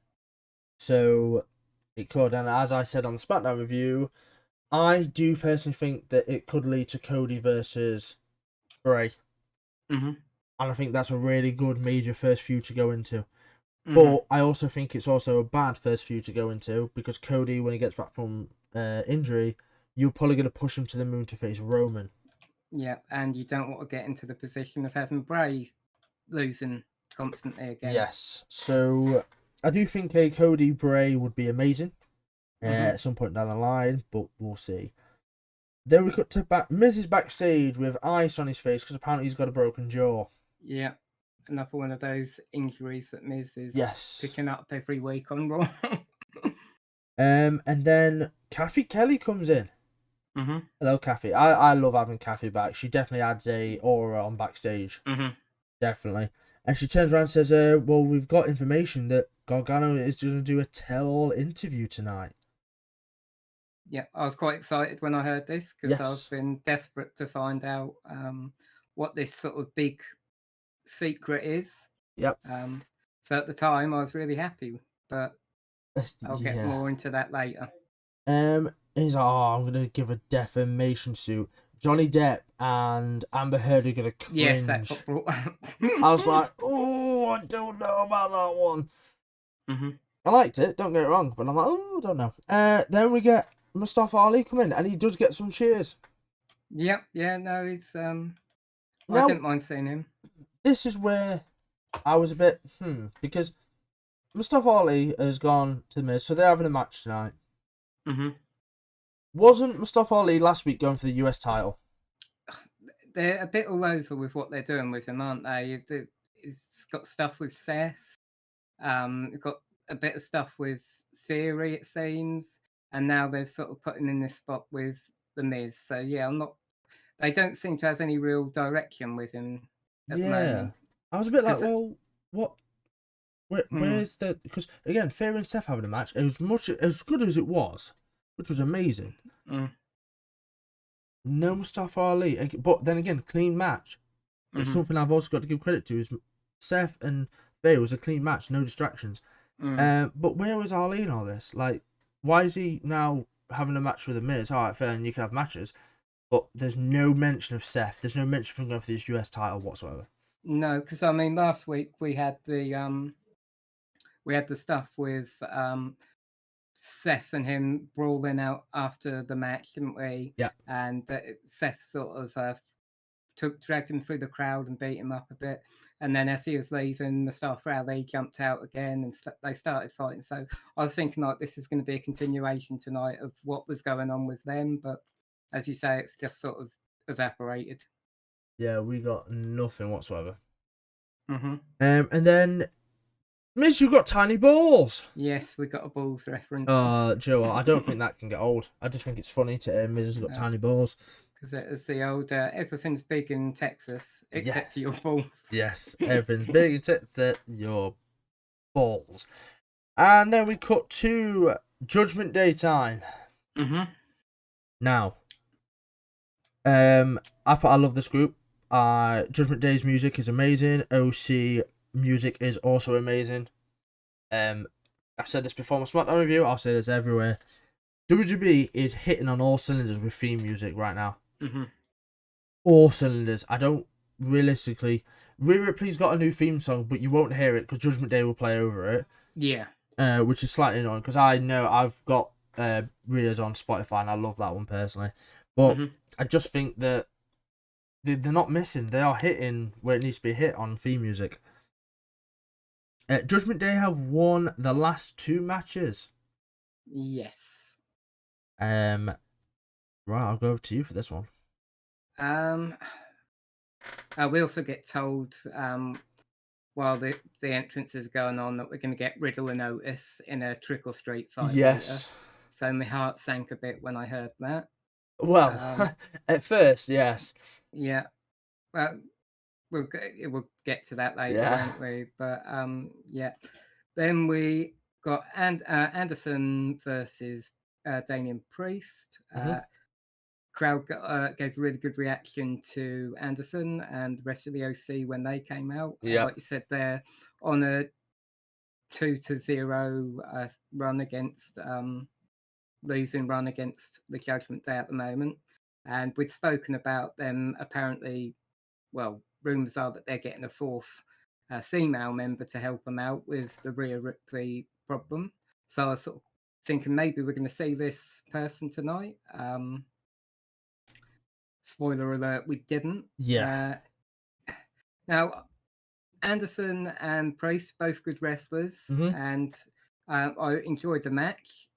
So it could. And as I said on the SmackDown review, I do personally think that it could lead to Cody versus Bray. Mhm. And I think that's a really good major first feud to go into. Mhm. But I also think it's also a bad first feud to go into because Cody, when he gets back from injury, you're probably going to push him to the moon to face Roman. Yeah, and you don't want to get into the position of having Bray losing constantly again. Yes. So I do think a Cody Bray would be amazing Mhm. at some point down the line, but we'll see. Then we cut to Miz is backstage with ice on his face because apparently he's got a broken jaw. Yeah, another one of those injuries that Miz is Yes. picking up every week on Raw. And then Kathy Kelly comes in. Mhm. Hello, Kathy. I love having Kathy back. She definitely adds a aura on backstage. Mhm. Definitely. And she turns around and says, well, we've got information that Gargano is going to do a tell-all interview tonight. Yeah, I was quite excited when I heard this because Yes. I've been desperate to find out what this sort of big secret is. Yep. So at the time, I was really happy, but I'll get Yeah. more into that later. He's like, oh, I'm going to give a defamation suit. Johnny Depp and Amber Heard are going to cringe. Yes, that got brought up. I was like, oh, I don't know about that one. Mhm. I liked it, don't get it wrong, but I'm like, oh, I don't know. Then we get Mustafa Ali come in, and he does get some cheers. Yep. Yeah. No, he's. I Now, didn't mind seeing him. this is where I was a bit, because Mustafa Ali has gone to the Miz, so they're having a match tonight. Mhm. Wasn't Mustafa Ali last week going for the US title? They're a bit all over with what they're doing with him, aren't they? It's got stuff with Seth. It's got a bit of stuff with Theory, it seems, and now they've sort of put him in this spot with the Miz. So yeah, I'm not. They don't seem to have any real direction with him at the moment. I was a bit like, 'Cause, well, what? Where's the? Because again, Theory and Seth having a match, as good as it was, which was amazing. mm, No Mustafa Ali, but then again, clean match. It's mhm, something I've also got to give credit to is Seth and Theory was a clean match, no distractions. But where was Ali in all this? Like, why is he now having a match with the Miz? All right, fair, and you can have matches, but there's no mention of Seth. There's no mention of him going for this US title whatsoever. No, because I mean, last week we had the stuff with Seth and him brawling out after the match, didn't we? Yeah. And Seth sort of dragged him through the crowd and beat him up a bit. And then as he was leaving, Mustafa Ali jumped out again and they started fighting. So I was thinking like this is going to be a continuation tonight of what was going on with them. But as you say, it's just sort of evaporated. Yeah, we got nothing whatsoever. Mm-hmm. And then Miz, you got tiny balls. Yes, we got a balls reference. Joe, I don't think that can get old. I just think it's funny to Miz has got tiny balls. Because it was the old everything's big in Texas except for your balls. Yes, everything's big except that your balls. And then we cut to Judgment Day time. Mm-hmm. Now, I love this group. Judgment Day's music is amazing. OC music is also amazing. I've said this before in my SmackDown review. I'll say this everywhere. WWE is hitting on all cylinders with theme music right now. Mm-hmm. All cylinders. I don't realistically. Rhea Ripley's got a new theme song, but you won't hear it because Judgment Day will play over it. Yeah. Which is slightly annoying because I know I've got Rhea's on Spotify and I love that one personally. But I just think that they're not missing. They are hitting where it needs to be hit on theme music. Judgment Day have won the last 2 matches. Yes. Right, I'll go over to you for this one. We also get told while the entrance is going on, that we're going to get Riddle and Otis in a trick or street fight later. Yes. So my heart sank a bit when I heard that. Well, at first, yes. Yeah. Well, we'll get to that later, Yeah. won't we? But yeah. Then we got Anderson versus Damian Priest. Crowd gave a really good reaction to Anderson and the rest of the OC when they came out. Yeah. Like you said, they're on a 2-0 run against losing run against the Judgment Day at the moment. And we'd spoken about them apparently, well, rumours are that they're getting a fourth female member to help them out with the Rhea Ripley problem. So I was sort of thinking maybe we're going to see this person tonight. Spoiler alert, we didn't. Yeah. Now, Anderson and Priest, both good wrestlers, and I enjoyed the match.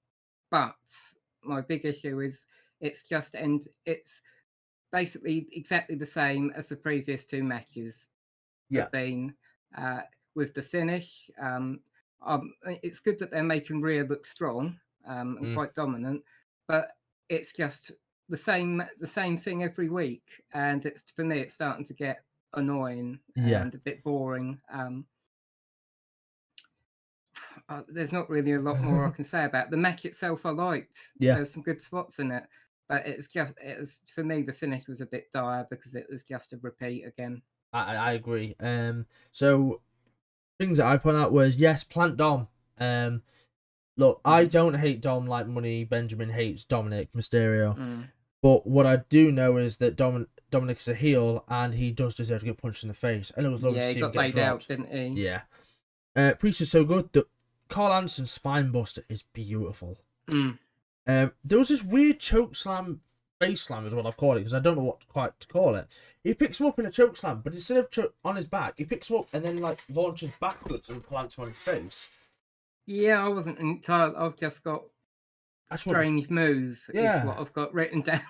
But my big issue is it's basically exactly the same as the previous two matches have been. With the finish, it's good that they're making Rhea look strong and quite dominant, but it's just the same thing every week, and for me it's starting to get annoying and a bit boring. There's not really a lot more I can say about it. The match itself. I liked. There's some good spots in it, but for me the finish was a bit dire because it was just a repeat again. I agree. So things that I point out was yes, plant Dom. Look, I don't hate Dom like Money Benjamin hates Dominic Mysterio. But what I do know is that Dominic is a heel and he does deserve to get punched in the face. And it was lovely to see him get dropped. Out, didn't he? Yeah. Priest is so good that Carl Anderson's spine buster is beautiful. There was this weird choke slam, face slam is what I've called it, because I don't know what quite to call it. He picks him up in a choke slam, but instead of on his back, he picks him up and then like launches backwards and plants him on his face. Yeah, I wasn't entirely. I've just got a strange move. Is what I've got written down.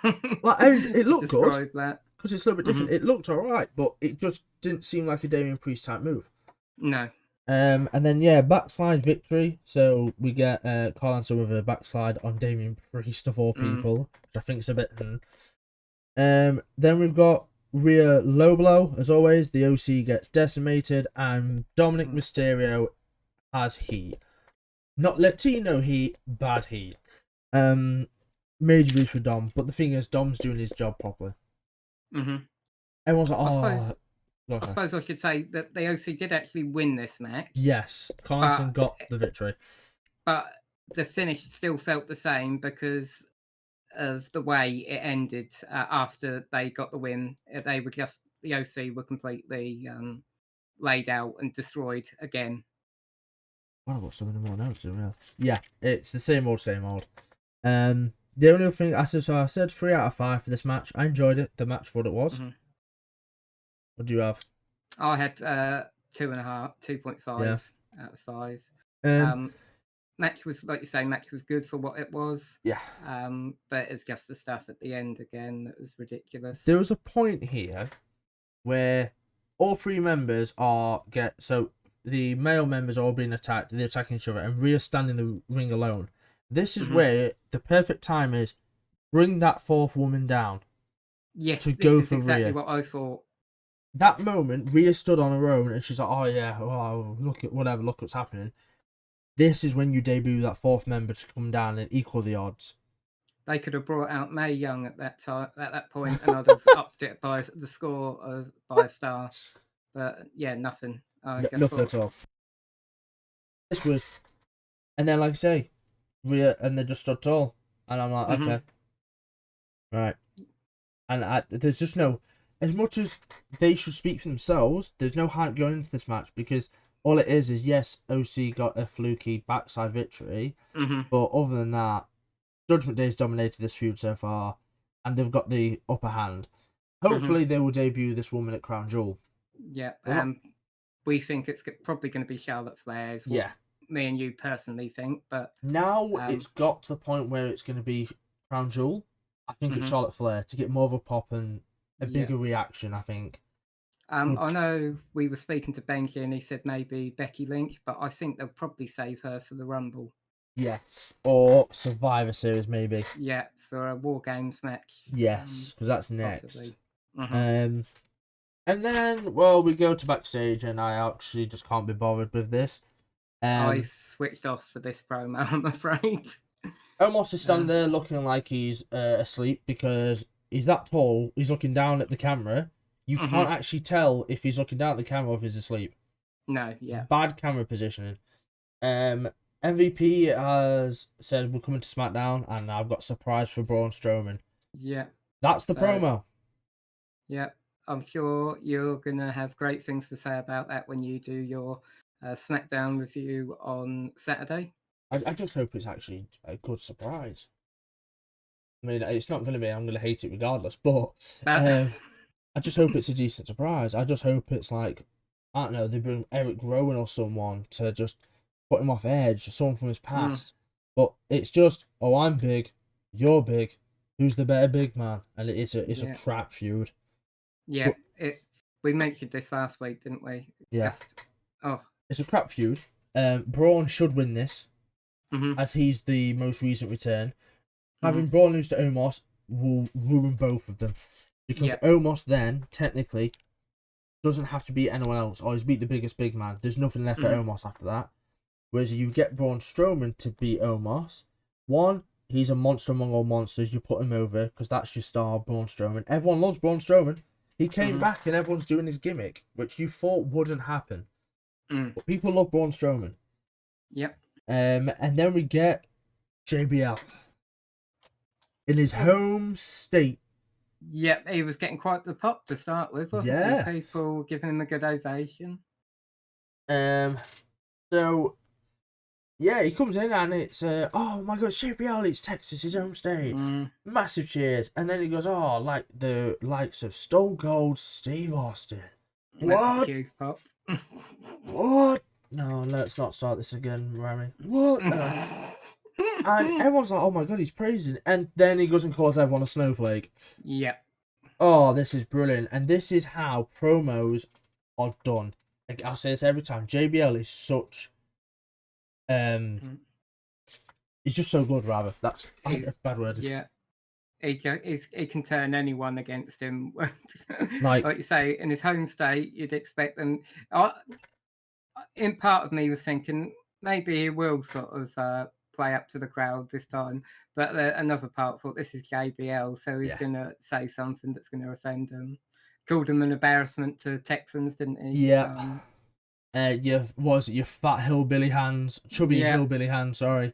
Like, and it looked good because it's a little bit different. It looked alright, but it just didn't seem like a Damian Priest type move. No. And then backslide victory. So we get Carl Anderson with a backslide on Damian Priest of all people, which I think is a bit. Then we've got Rhea low blow as always. The OC gets decimated, and Dominic Mysterio has heat, not Latino heat, bad heat. Major boost for Dom, but the thing is, Dom's doing his job properly. Everyone's like, oh. I suppose I should say that the OC did actually win this match. Yes, Carlson got the victory. But the finish still felt the same because of the way it ended after they got the win. The OC were completely laid out and destroyed again. Well, I've got some more notes to do. Yeah, it's the same old, same old. The only thing I said 3 out of 5 for this match. I enjoyed it. The match for what it was. What do you have? I had 2.5 out of 5. Match was, like you say, match was good for what it was. Yeah. But it's just the stuff at the end again that was ridiculous. There was a point here where all 3 members so the male members are all being attacked, they're attacking each other, and Rhea's standing in the ring alone. This is where the perfect time is, bring that 4th woman down. Yes, to go for exactly Rhea. What I thought. That moment, Rhea stood on her own, and she's like, look what's happening. This is when you debut that 4th member to come down and equal the odds. They could have brought out Mae Young at that point, and I'd have upped it by the score by a star. But yeah, nothing. Nothing at all. This was, and then like I say, Rhea, and they just stood tall, and I'm like, okay, right. And there's just no, as much as they should speak for themselves, there's no hype going into this match because all it is yes, OC got a fluky backside victory, but other than that, Judgment Day's dominated this feud so far, and they've got the upper hand. Hopefully, they will debut this woman at Crown Jewel. Yeah, we think it's probably going to be Charlotte Flair. Yeah, me and you personally think, but now it's got to the point where it's going to be Crown Jewel. I think it's Charlotte Flair to get more of a pop and a bigger reaction. I think. I know we were speaking to Benji and he said maybe Becky Lynch, but I think they'll probably save her for the Rumble. Yes, or Survivor Series maybe. Yeah, for a War Games match. Yes, because that's next. Possibly. And then, well, we go to backstage, and I actually just can't be bothered with this. I switched off for this promo, I'm afraid. Omos is standing there looking like he's asleep because he's that tall. He's looking down at the camera. You can't actually tell if he's looking down at the camera or if he's asleep. No, yeah. Bad camera positioning. MVP has said we're coming to SmackDown, and I've got a surprise for Braun Strowman. Yeah. That's the promo. Yeah, I'm sure you're going to have great things to say about that when you do your SmackDown review on Saturday. I just hope it's actually a good surprise. I mean, it's not going to be. I'm going to hate it regardless, but I just hope it's a decent surprise. I just hope it's like, I don't know, they bring Eric Rowan or someone to just put him off edge, someone from his past. But it's just, oh, I'm big, you're big, who's the better big man? And it's a crap feud. Yeah, but we mentioned this last week, didn't we? It's a crap feud. Braun should win this, as he's the most recent return. Having Braun lose to Omos will ruin both of them, because Omos then technically doesn't have to beat anyone else, or he's beat the biggest big man. There's nothing left for Omos after that. Whereas you get Braun Strowman to beat Omos, one, he's a monster among all monsters. You put him over because that's your star, Braun Strowman. Everyone loves Braun Strowman. He came back and everyone's doing his gimmick, which you thought wouldn't happen. But people love Braun Strowman. Yep. And then we get JBL in his home state. Yep, he was getting quite the pop to start with, wasn't he? People giving him a good ovation. So yeah, he comes in and it's oh my god, it's JBL, it's Texas, his home state. Massive cheers. And then he goes, oh, like the likes of Stone Cold Steve Austin. What? Huge pop. What? No, let's not start this again, Rami. What? And everyone's like, oh my god, he's praising. And then he goes and calls everyone a snowflake. Yep. Oh, this is brilliant. And this is how promos are done. Like, I'll say this every time. JBL is such... he's just so good, rather. That's a bad word. Yeah. He can turn anyone against him. Like you say, in his home state, you'd expect them... in part of me was thinking, maybe he will sort of play up to the crowd this time. But another part thought, this is JBL, so he's going to say something that's going to offend him. Called him an embarrassment to Texans, didn't he? Yeah. Your fat hillbilly hands, chubby hillbilly hands, sorry.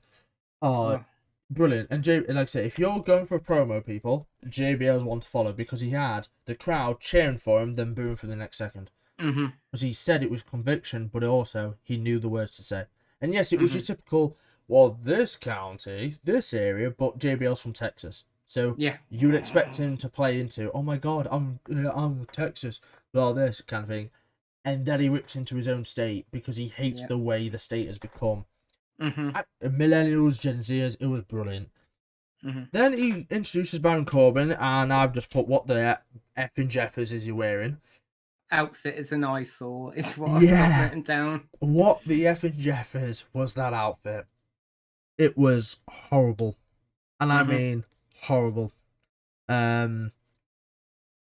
Oh, brilliant. And like I say, if you're going for a promo, people, JBL's one to follow, because he had the crowd cheering for him, then booing for the next second. Because he said it with conviction, but also he knew the words to say. And yes, it was your typical, well, this county, this area, but JBL's from Texas. So you'd expect him to play into, oh my god, I'm Texas, all this kind of thing. And then he rips into his own state because he hates the way the state has become. Millennials, Gen Zers, it was brilliant. Then he introduces Baron Corbin, and I've just put, what the effing Jeffers is he wearing? Outfit is an eyesore, is what I've got written down. What the effing Jeffers was that outfit? It was horrible. And I mean, horrible. Again,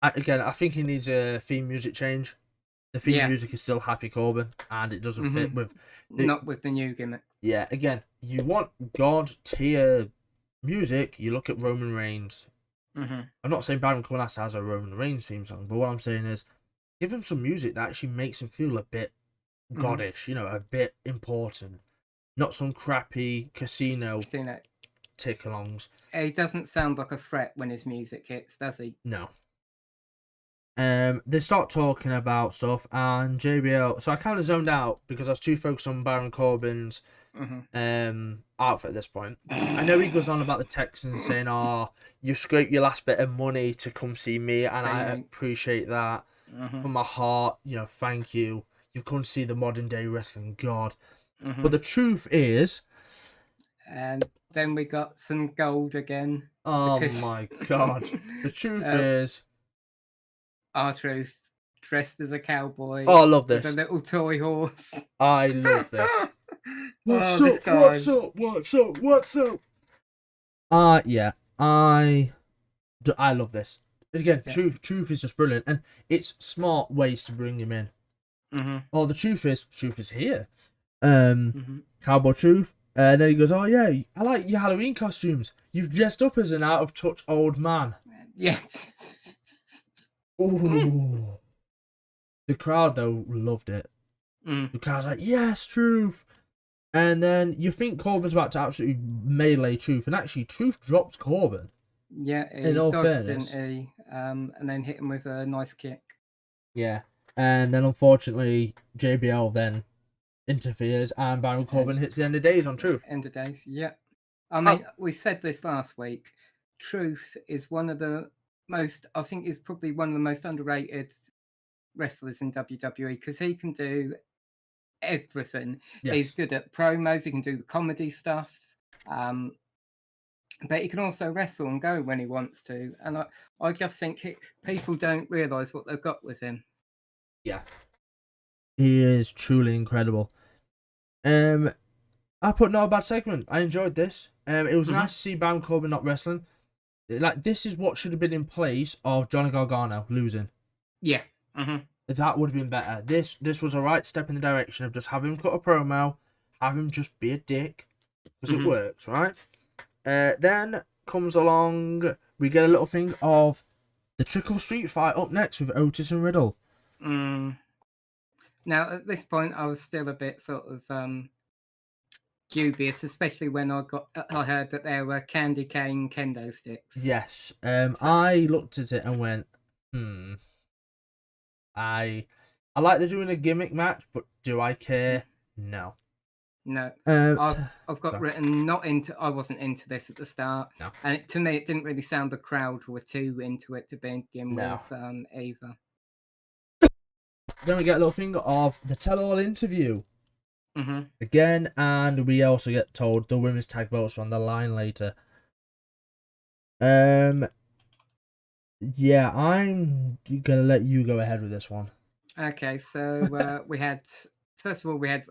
I think he needs a theme music change. The theme music is still Happy Corbin, and it doesn't fit with... Not with the new gimmick. Yeah, again, you want God tier music, you look at Roman Reigns. I'm not saying Baron Corbin has a Roman Reigns theme song, but what I'm saying is, give him some music that actually makes him feel a bit goddish, a bit important. Not some crappy casino tick-alongs. He doesn't sound like a threat when his music hits, does he? No. They start talking about stuff, and JBL... So I kind of zoned out because I was too focused on Baron Corbin's outfit at this point. I know he goes on about the Texans saying, oh, you scraped your last bit of money to come see me, and I appreciate that from my heart. Thank you. You've come to see the modern day wrestling god. But the truth is... And then we got some gold again. Oh my god. The truth is... R-Truth dressed as a cowboy. Oh, I love with this. a little toy horse. I love this. What's this up? guy. What's up? What's up? What's up? Yeah, I love this. Again, Yeah. truth is just brilliant, and it's smart ways to bring him in. Oh, the truth is here. Cowboy Truth. And then he goes, oh yeah, I like your Halloween costumes. You've dressed up as an out of touch old man. Yes. Ooh. The crowd though loved it. The crowd's like, yes, Truth. And then you think Corbin's about to absolutely melee Truth, and actually Truth drops Corbin. Yeah, he in all dodged, fairness. didn't he? And then hit him with a nice kick. Yeah. And then unfortunately JBL then interferes and Baron Corbin hits the end of days on Truth. End of days, yeah. I mean, we said this last week. Truth is one of the most, I think is probably one of the most underrated wrestlers in WWE because he can do everything. Yes. He's good at promos, he can do the comedy stuff. But he can also wrestle and go when he wants to. And I just think people don't realise what they've got with him. Yeah. He is truly incredible. I put not a bad segment. I enjoyed this. It was nice to see Baron Corbin not wrestling. Like, this is what should have been in place of Johnny Gargano losing. Yeah. That would have been better. This was a right step in the direction of just have him cut a promo, have him just be a dick, because it works, right? Then comes along, we get a little thing of the Trickle Street fight up next with Otis and Riddle. Now, at this point, I was still a bit sort of dubious, especially when I heard that there were candy cane kendo sticks. Yes. I looked at it and went, I like they're doing a gimmick match, but do I care? No. No. I've got written not into. I wasn't into this at the start, no. And to me, it didn't really sound the crowd were too into it to begin with either. Then we get a little thing of the tell-all interview again, and we also get told the women's tag belts are on the line later. Yeah, I'm gonna let you go ahead with this one. Okay, so we had first of all we had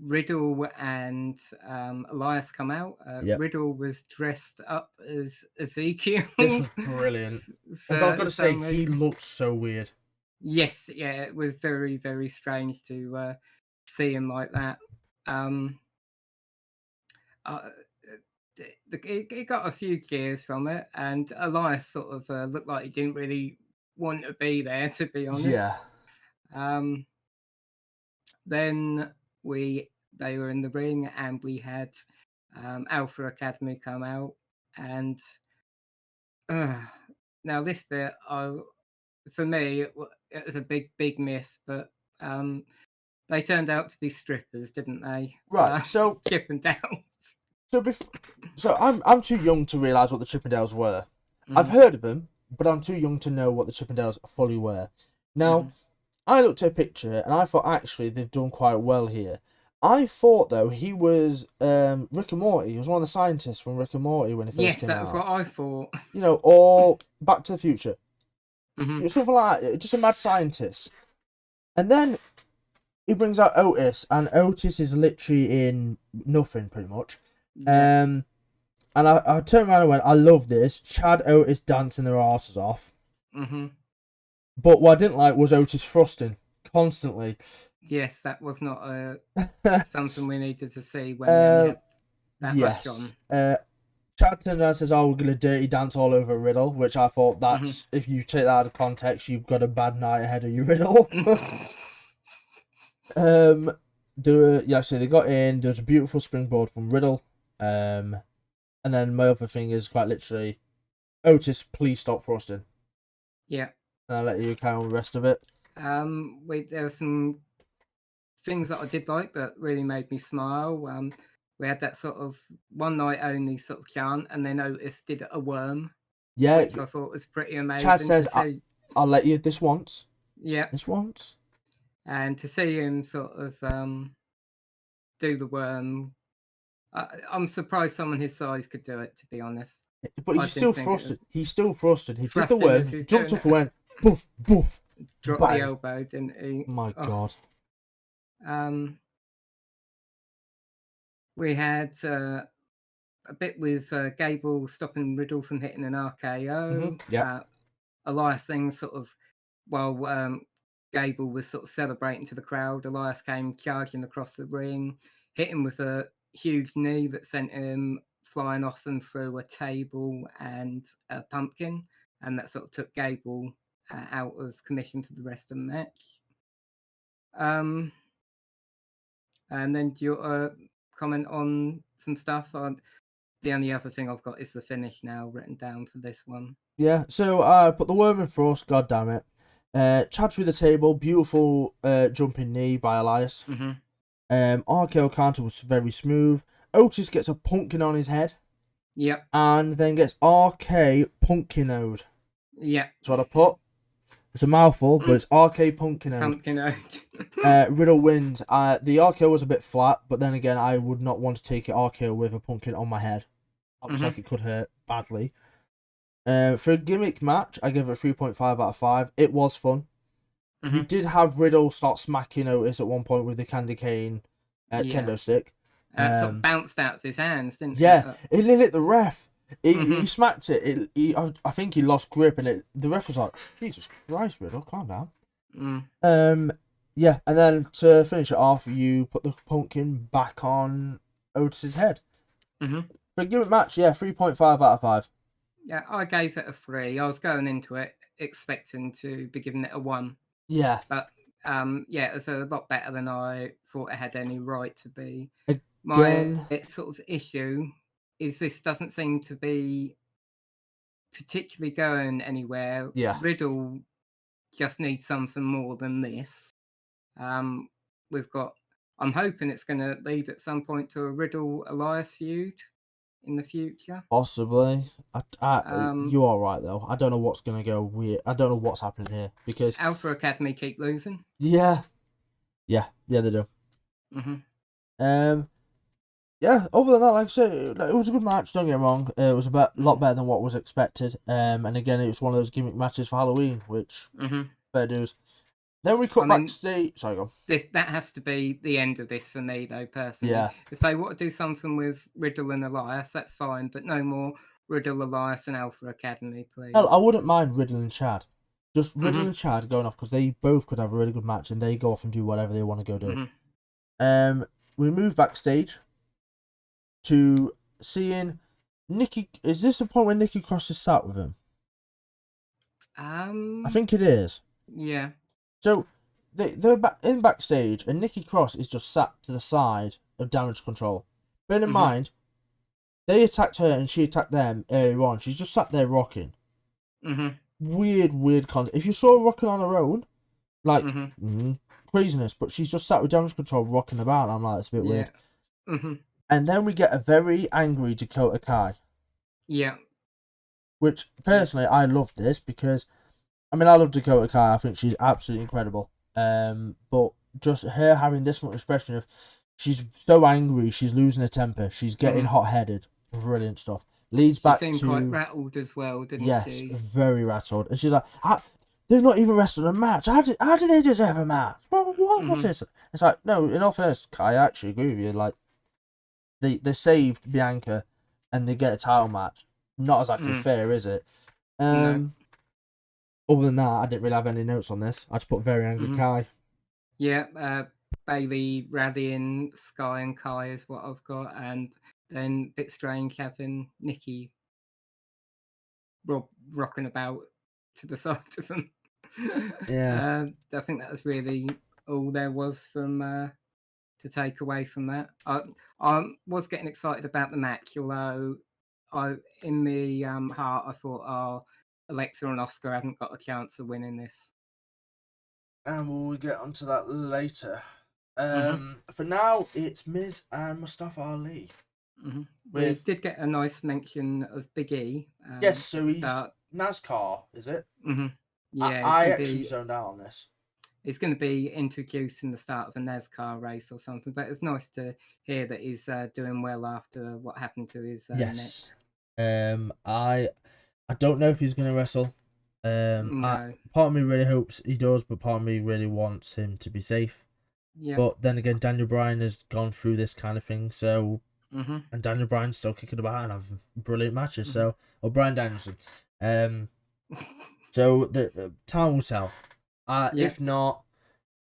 Riddle and Elias come out. Riddle was dressed up as Ezekiel. This was brilliant. I've got to say, he looked so weird. Yes, yeah, it was very, very strange to see him like that. He got a few cheers from it, and Elias sort of looked like he didn't really want to be there, to be honest. Yeah. Then they were in the ring, and we had Alpha Academy come out, and now this bit, for me, it was a big miss, but they turned out to be strippers, didn't they? Right. So Chippendales. So I'm too young to realise what the Chippendales were. I've heard of them, but I'm too young to know what the Chippendales fully were. Now, I looked at a picture and I thought actually they've done quite well here. I thought though he was Rick and Morty. He was one of the scientists from Rick and Morty when he first came out. Yes, that's what I thought. You know, or Back to the Future. It was something like that, just a mad scientist. And then he brings out Otis, and Otis is literally in nothing pretty much. And I turned around and went, I love this. Chad Otis dancing their asses off. But what I didn't like was Otis thrusting constantly. Yes, that was not something we needed to see when we had that much on. Chad turns around and says, oh, we're going to dirty dance all over Riddle, which I thought that's, if you take that out of context, you've got a bad night ahead of you, Riddle. So they got in, there was a beautiful springboard from Riddle. And then my other thing is quite literally, Otis, please stop thrusting. Yeah. And I'll let you carry on the rest of it. There were some things that I did like that really made me smile. We had that sort of one night only sort of chant, and then Otis did a worm. Yeah. Which I thought was pretty amazing. Chad says, I'll let you this once. Yeah. This once. And to see him sort of do the worm, I'm surprised someone his size could do it, to be honest. But he's still frustrated. He did the worm, jumped up and went, boof, boof. Dropped the Bang. elbow, didn't he? My Oh, God. we had a bit with Gable stopping Riddle from hitting an RKO. Yep. Elias then sort of, while Gable was sort of celebrating to the crowd, Elias came charging across the ring, hit him with a huge knee that sent him flying off and through a table and a pumpkin, and that sort of took Gable out of commission for the rest of the match. And then do you comment on some stuff? The only other thing I've got is the finish now written down for this one. Yeah, so I put the worm in first, god damn it. Chad through the table, beautiful jumping knee by Elias. RKO counter was very smooth. Otis gets a pumpkin on his head. Yep. And then gets RK pumpkinoed. Yep. That's what I put. It's a mouthful, but it's RK pumpkinoed. Pumpkinoed. Riddle wins. The RKO was a bit flat, but then again, I would not want to take it RKO with a pumpkin on my head. Looks like it could hurt badly. For a gimmick match, I give it a 3.5 out of 5. It was fun. You did have Riddle start smacking Otis at one point with the candy cane kendo stick. Sort of bounced out of his hands, didn't it? Yeah, it didn't hit the ref. He smacked it. I think he lost grip, and the ref was like, "Jesus Christ, Riddle, calm down." Yeah, and then to finish it off, you put the pumpkin back on Otis's head. For a gimmick match, yeah, 3.5 out of 5. Yeah, I gave it a 3. I was going into it expecting to be giving it a 1. Yeah. But yeah, it was a lot better than I thought it had any right to be. Again, my sort of issue is this doesn't seem to be particularly going anywhere. Yeah. Riddle just needs something more than this. I'm hoping it's going to lead at some point to a Riddle Elias feud in the future. Possibly. You are right though. I don't know what's gonna go weird. I don't know what's happening here because Alpha Academy keep losing. Yeah, they do. Yeah. Other than that, like I said, it was a good match. Don't get me wrong. It was a lot better than what was expected. And again, it was one of those gimmick matches for Halloween, which fair dues. Then we cut backstage. Sorry, go. That has to be the end of this for me, though, personally. Yeah. If they want to do something with Riddle and Elias, that's fine, but no more Riddle, Elias, and Alpha Academy, please. Hell, I wouldn't mind Riddle and Chad. Just Riddle and Chad going off because they both could have a really good match and they go off and do whatever they want to go do. We move backstage to seeing Nikki. Is this the point where Nikki Cross is sat with him? I think it is. Yeah. So they're in backstage, and Nikki Cross is just sat to the side of Damage Control. Bear in mind, they attacked her and she attacked them earlier on. She's just sat there rocking. Weird content. If you saw her rocking on her own, like craziness, but she's just sat with Damage Control rocking about. And I'm like, it's a bit weird. And then we get a very angry Dakota Kai. Yeah. Which personally, I love this because. I mean, I love Dakota Kai. I think she's absolutely incredible. But just her having this much expression of she's so angry, she's losing her temper, she's getting hot-headed. Brilliant stuff. Leads back to... She seemed quite rattled as well, didn't she? Yes, very rattled. And she's like, they're not even wrestling a match. How do they deserve a match? What's this? It's like, no, in all fairness, Kai, I actually agree with you. Like, they saved Bianca and they get a title match. Not exactly fair, is it? No. Other than that, I didn't really have any notes on this. I just put very angry Kai. Yeah, Bailey rallying Sky and Kai is what I've got, and then a bit strange having Nikki rocking about to the side of them. Yeah. I think that was really all there was from to take away from that. I was getting excited about the match, although in the heart I thought, Alexa and Oscar haven't got a chance of winning this. And we'll get onto that later. For now, it's Miz and Mustafa Ali. We did get a nice mention of Big E. Yes, so he's NASCAR, is it? Yeah, I actually zoned out on this. He's going to be introduced in the start of a NASCAR race or something, but it's nice to hear that he's doing well after what happened to his neck. I don't know if he's going to wrestle. No. Part of me really hopes he does, but part of me really wants him to be safe. Yeah. But then again, Daniel Bryan has gone through this kind of thing, so Mhm. and Daniel Bryan's still kicking about and having brilliant matches. Mhm. So, or Bryan Danielson. So the time will tell. Yeah. If not,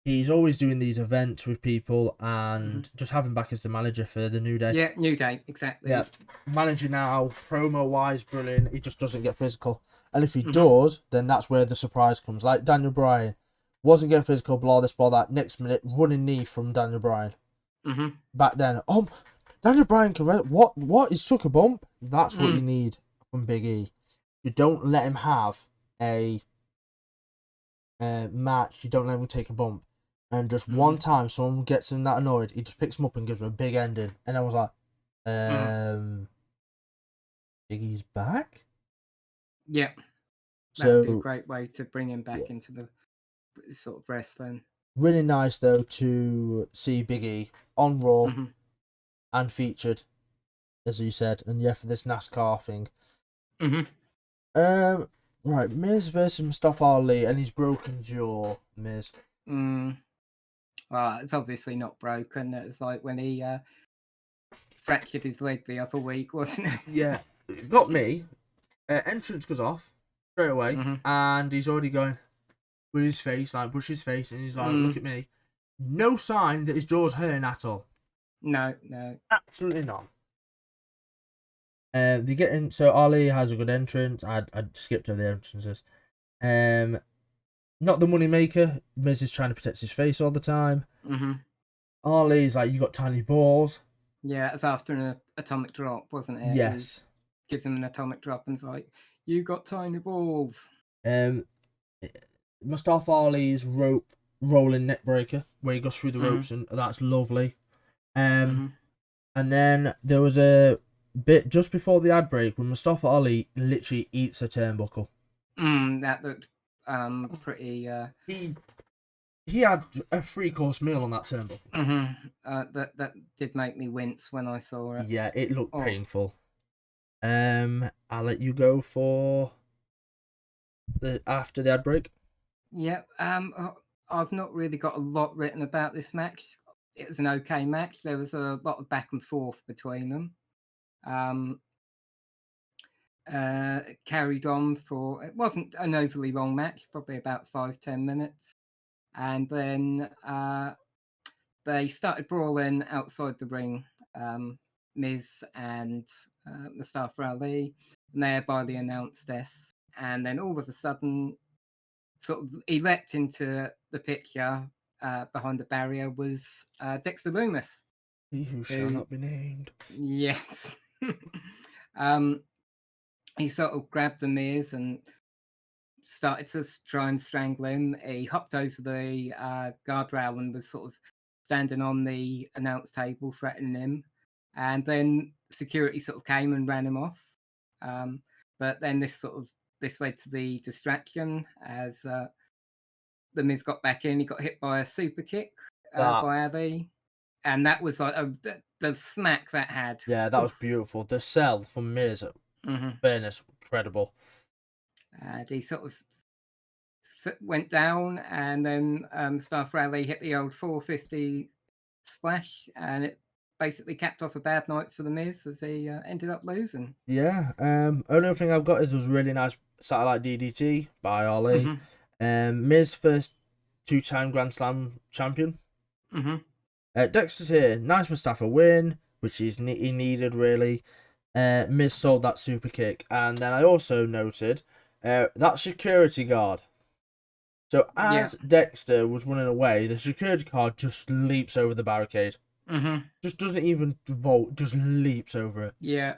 he's always doing these events with people and Mhm. just having back as the manager for the New Day. Yeah. New Day. Exactly. Yeah, manager now, promo wise, brilliant. He just doesn't get physical, and if he Mhm. does, then that's where the surprise comes. Like Daniel Bryan wasn't getting physical, blah this, blah that. Next minute, running knee from Daniel Bryan. Mhm. Back then, Daniel Bryan can what is took a bump. That's what you need from Big E. You don't let him have a match. You don't let him take a bump. And just one time, someone gets him that annoyed, he just picks him up and gives him a big ending. And I was like, Big E's back. Yeah. That would be a So great way to bring him back yeah, into the sort of wrestling. really nice though to see Big E on Raw Mhm. and featured, as you said, and yeah, for this NASCAR thing. Mhm. Right, Miz versus Mustafa Ali and his broken jaw, Miz. Mm. Well, it's obviously not broken. It's like when he fractured his leg the other week, wasn't it? Yeah, it got me. Entrance goes off straight away, Mhm. and he's already going with his face, like brush his face, and he's like, "Look at Mm. me." No sign that his jaw's hurting at all. No. No. Absolutely not. They get in. So Ali has a good entrance. I skipped over the entrances. Um, Not the money maker. Miz is trying to protect his face all the time. Mhm. Ali's like, "You got tiny balls." Yeah, it's after an atomic drop, wasn't it? He Yes. gives him an atomic drop and's like, "You got tiny balls." Um, Mustafa Ali's rope rolling neck breaker where he goes through the Mhm. ropes, and that's lovely. Um, Mhm. and then there was a bit just before the ad break when Mustafa Ali literally eats a turnbuckle. That looked pretty. He he had a 3-course meal on that turnbuckle. That did make me wince when I saw it. Yeah, it looked Oh, painful. I'll let you go for the after the ad break. yeah. I've not really got a lot written about this match. It was an okay match. There was a lot of back and forth between them. Um, Carried on for it wasn't an overly long match, probably about 5-10 minutes, and then they started brawling outside the ring. Miz and Mustafa Ali, and thereby the announced this. And then all of a sudden, sort of, he leapt into the picture. Behind the barrier was Dexter Loomis, He who shall who, not be named. yes, um, he sort of grabbed the Miz and started to try and strangle him. He hopped over the guardrail and was sort of standing on the announce table, threatening him. And then security sort of came and ran him off. But then this led to the distraction as the Miz got back in. He got hit by a super kick That by Ali, and that was like the smack that had. Yeah, that was beautiful. The sell from Miz, Mm-hmm. fairness, incredible. And he sort of went down, and then Staff Rally hit the old 450 splash, and it basically capped off a bad night for the Miz as he ended up losing. Yeah. Only other thing I've got is there was a really nice satellite DDT by Ali. Mm-hmm. Miz first 2-time Grand Slam champion. Mm-hmm. Dexter's here, nice Mustafa win, which he needed really. Miz sold that super kick, and then I also noted that security guard. So Yeah. as Dexter was running away, the security guard just leaps over the barricade. Mm-hmm. Just doesn't even vault, just leaps over it. Yeah.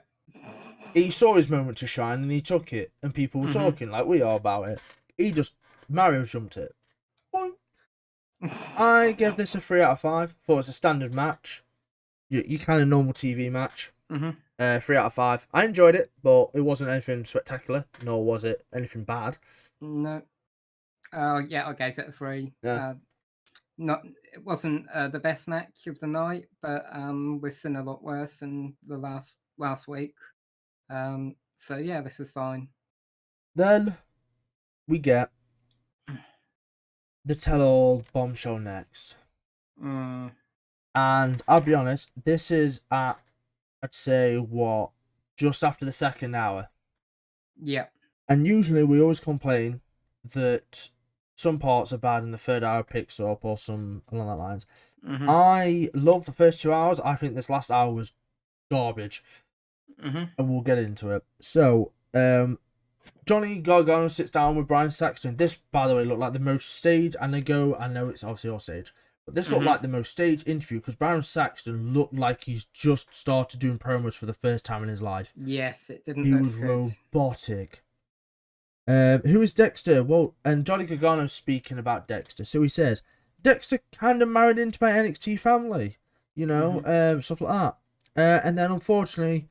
He saw his moment to shine and he took it, and people were Mm-hmm. talking like we are about it. He just Mario jumped it. Boing. I gave this a 3 out of 5. Thought it was a standard match. You kind of normal TV match. Mm-hmm. 3 out of 5. I enjoyed it, but it wasn't anything spectacular, nor was it anything bad. No. Yeah, I gave it a 3. Yeah. Not it wasn't the best match of the night, but we've seen a lot worse in the last week. So yeah, this was fine. Then we get the tell-all bombshell next. Mm. And I'll be honest, this is at, I'd say, just after the second hour. Yeah. And usually we always complain that some parts are bad and the third hour picks up or some along that lines. Mm-hmm. I love the first 2 hours. I think this last hour was garbage. Mm-hmm. And we'll get into it. So, Johnny Gargano sits down with Brian Saxton. This, by the way, looked like the most staged. And I know it's obviously all staged. But this looked like the most staged interview because Brian Saxton looked like he's just started doing promos for the first time in his life. Yes, it didn't He look was good. robotic. Who is Dexter? Well, and Johnny Gargano's speaking about Dexter. So he says, Dexter kind of married into my NXT family. You know, stuff like that. And then, unfortunately,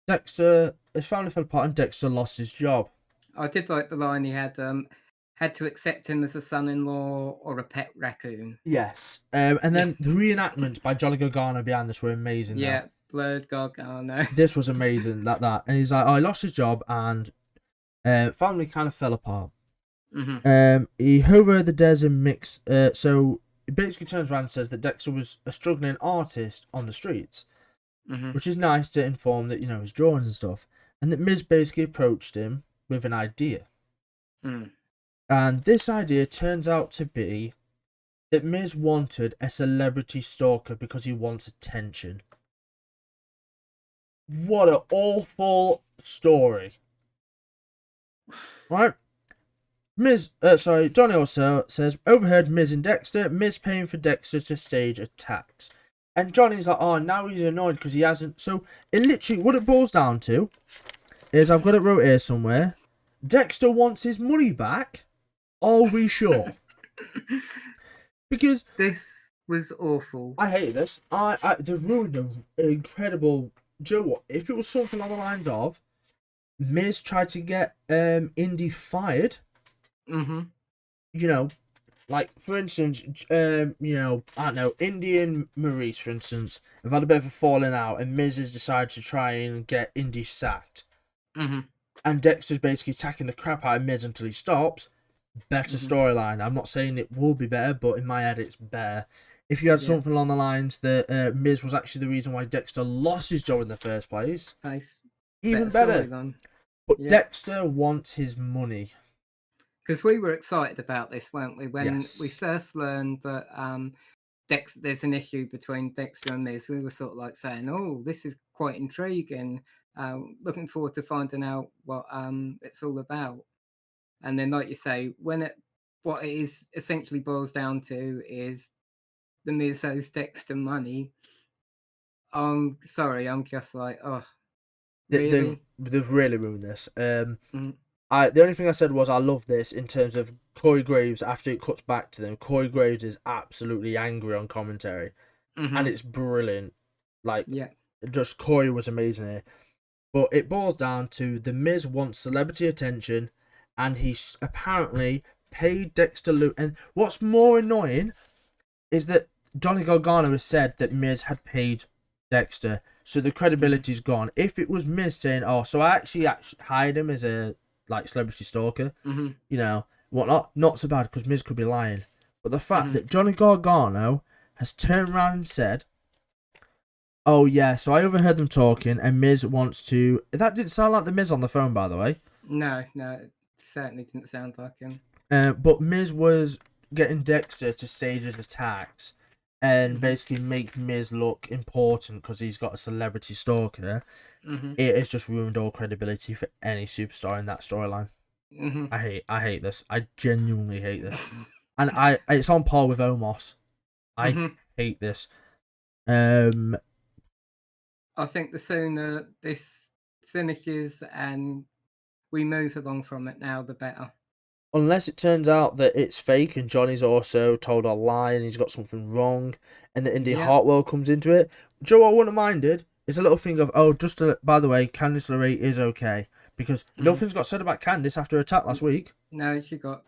his family fell apart and Dexter lost his job. I did like the line he had to accept him as a son-in-law or a pet raccoon. Yes. And then the reenactments by Johnny Gargano behind this were amazing. Yeah, Blurred Gargano. This was amazing, that. And he's like, oh, he lost his job and family kind of fell apart. He overheard the Des and Mix. So he basically turns around and says that Dexter was a struggling artist on the streets, which is nice to inform that, you know, his drawings and stuff. And that Miz basically approached him with an idea. And this idea turns out to be that Miz wanted a celebrity stalker because he wants attention. What an awful story. Right? Johnny also says, overheard Miz and Dexter, Miz paying for Dexter to stage attacks. And Johnny's like, oh, now he's annoyed because he hasn't. So, it literally, what it boils down to is, I've got it wrote here somewhere, Dexter wants his money back. Are we sure? Because this was awful. I hate this. They ruined an incredible. Do you know what? If it was something along the lines of Miz tried to get Indy fired, you know, like for instance, you know, I don't know, Indy and Maurice, for instance, have had a bit of a falling out, and Miz has decided to try and get Indy sacked, and Dexter's basically attacking the crap out of Miz until he stops. Better storyline. I'm not saying it will be better, but in my head, it's better. If you had something along the lines that Miz was actually the reason why Dexter lost his job in the first place, even better. But Dexter wants his money. Because we were excited about this, weren't we? When we first learned that there's an issue between Dexter and Miz, we were sort of like saying, oh, this is quite intriguing. Looking forward to finding out what it's all about. And then, like you say, what it is essentially boils down to is the Miz owes Dexter money. I'm sorry, I'm just like, oh, really? They've really ruined this. The only thing I said was I love this in terms of Corey Graves. After it cuts back to them, Corey Graves is absolutely angry on commentary, and it's brilliant. Like, just Corey was amazing here. But it boils down to the Miz wants celebrity attention, and he's apparently paid Dexter Luke. And what's more annoying is that Johnny Gargano has said that Miz had paid Dexter, so the credibility's gone. If it was Miz saying, oh, so I actually hired him as a celebrity stalker, you know, whatnot, not so bad because Miz could be lying. But the fact that Johnny Gargano has turned around and said, oh yeah, so I overheard them talking and Miz wants to... That didn't sound like the Miz on the phone, by the way. No, it certainly didn't sound like him. But Miz was getting Dexter to stage his attacks and basically make Miz look important because he's got a celebrity stalker. It has just ruined all credibility for any superstar in that storyline. I hate this. I genuinely hate this. And it's on par with Omos. I hate this. I think the sooner this finishes and we move along from it now, the better. Unless it turns out that it's fake and Johnny's also told a lie and he's got something wrong and that Indy Hartwell comes into it. Joe, I wouldn't have minded. It's a little thing of, by the way, Candice LeRae is okay. Because nothing's got said about Candice after her attack last week. No, she got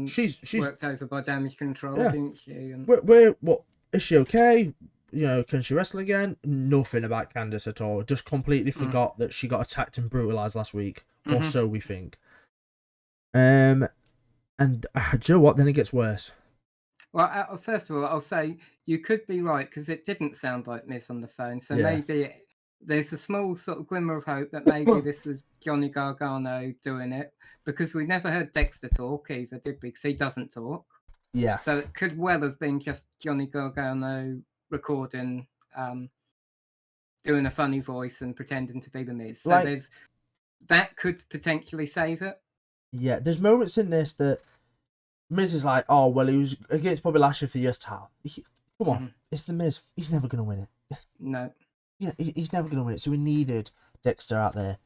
she's worked over by Damage Control, didn't she? And... What is she okay? You know, can she wrestle again? Nothing about Candice at all. Just completely forgot that she got attacked and brutalized last week, or so we think. And do you know what? Then it gets worse. Well, first of all, I'll say you could be right because it didn't sound like Miz on the phone. So Yeah. maybe there's a small sort of glimmer of hope that maybe this was Johnny Gargano doing it, because we never heard Dexter talk either, did we? Because he doesn't talk. Yeah. So it could well have been just Johnny Gargano recording, doing a funny voice and pretending to be the Miz. So Like, that could potentially save it. yeah, there's moments in this that Miz is like, oh, well, he was against Bobby Lashley for years title. Come on, it's the Miz. He's never going to win it. No. Yeah, he's never going to win it. So we needed Dexter out there.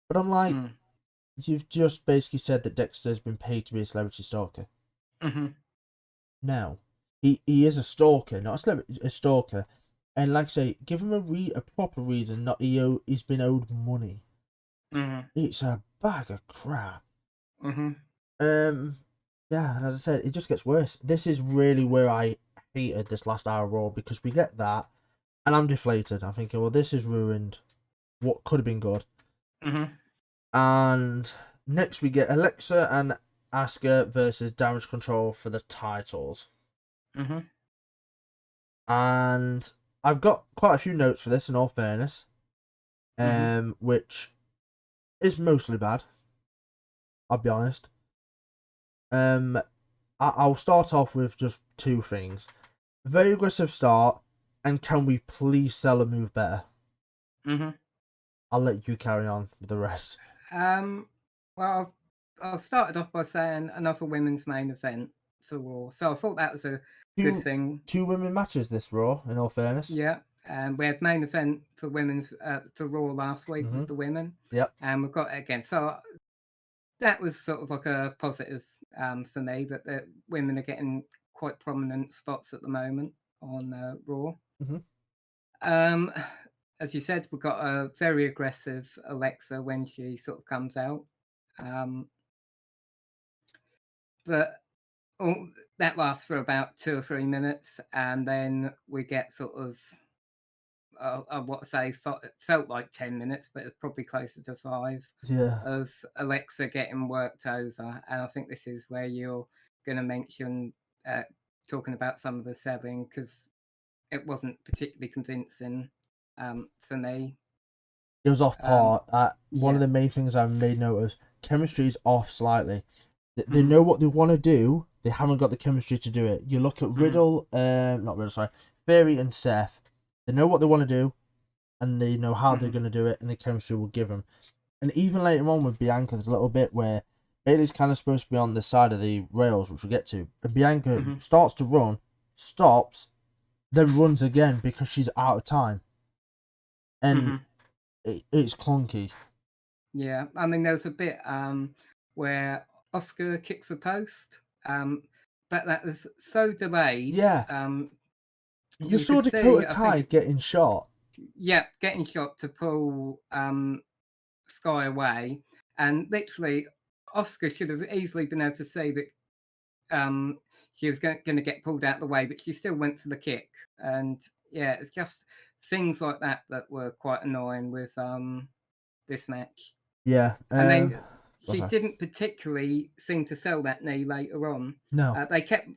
But I'm like, you've just basically said that Dexter's been paid to be a celebrity stalker. No. He is a stalker, not a celebrity, a stalker. And like I say, give him a proper reason, not he's been owed money. It's a bag of crap. Yeah, and as I said, it just gets worse. This is really where I hated this last hour of Raw, because we get that, and I'm deflated. I'm thinking, well, this has ruined what could have been good. And next we get Alexa and Asuka versus Damage Control for the titles. And I've got quite a few notes for this, in all fairness, which is mostly bad. I'll be honest. I'll start off with just two things. Very aggressive start, and can we please sell a move better? I'll let you carry on with the rest. Well, I've started off by saying another women's main event for Raw, so I thought that was a good thing. 2 women matches this Raw, in all fairness. Yeah, and we had main event for women's for Raw last week with the women. Yep. And we've got it again, so that was sort of like a positive for me, that the women are getting quite prominent spots at the moment on Raw. As you said, we've got a very aggressive Alexa when she sort of comes out. But that lasts for about 2 or 3 minutes, and then we get sort of, felt like 10 minutes, but it's probably closer to 5 of Alexa getting worked over. And I think this is where you're going to mention, talking about some of the selling, because it wasn't particularly convincing for me. It was off par. One of the main things I made note of, chemistry is off slightly. They know what they want to do. They haven't got the chemistry to do it. You look at Theory and Seth. They know what they want to do, and they know how they're going to do it, and the chemistry will give them. And even later on with Bianca, there's a little bit where Bayley's kind of supposed to be on the side of the rails, which we'll get to. And Bianca starts to run, stops, then runs again because she's out of time. And it's clunky. Yeah, I mean, there's a bit where Asuka kicks the post, but that was so delayed. Yeah. You saw Dakota Kai getting shot. Yeah, getting shot to pull Sky away, and literally Asuka should have easily been able to see that she was going to get pulled out of the way, but she still went for the kick. And yeah, it's just things like that were quite annoying with this match. Yeah, and then she didn't particularly seem to sell that knee later on. No, they kept.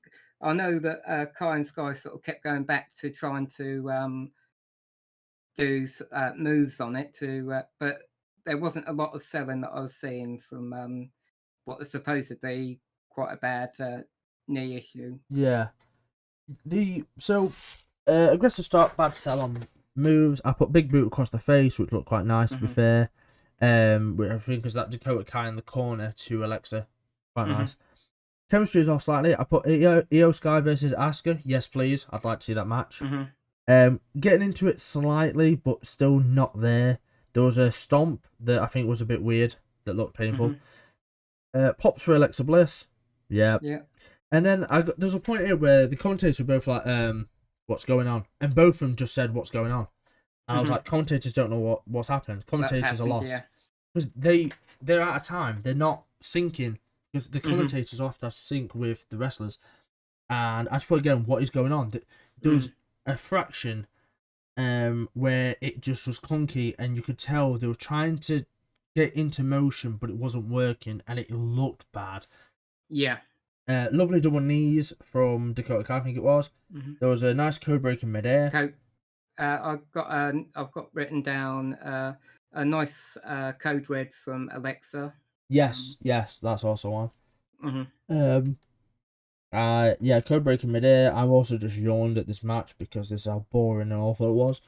I know that Kai and Sky sort of kept going back to trying to do moves on it, but there wasn't a lot of selling that I was seeing from what was supposedly quite a bad knee issue. Yeah. Aggressive start, bad sell on moves. I put big boot across the face, which looked quite nice, to be fair. I think because that Dakota Kai in the corner to Alexa, quite nice. Chemistry is off slightly. I put Io Sky versus Asuka. Yes, please. I'd like to see that match. Getting into it slightly, but still not there. There was a stomp that I think was a bit weird, that looked painful. Pops for Alexa Bliss. Yeah. And then there's a point here where the commentators were both like, what's going on? And both of them just said, what's going on? And I was like, commentators don't know what's happened. Commentators are lost. Because they're out of time. They're not syncing. Because the commentators often have to sync with the wrestlers. And I just put again, what is going on? There was a fraction where it just was clunky, and you could tell they were trying to get into motion, but it wasn't working, and it looked bad. Yeah. Lovely double knees from Dakota Kai, I think it was. Mm-hmm. There was a nice code break in midair. I've got written down a nice code red from Alexa. Yes, that's also one. Mm-hmm. Yeah, code break in midair. I've also just yawned at this match because this is how boring and awful it was.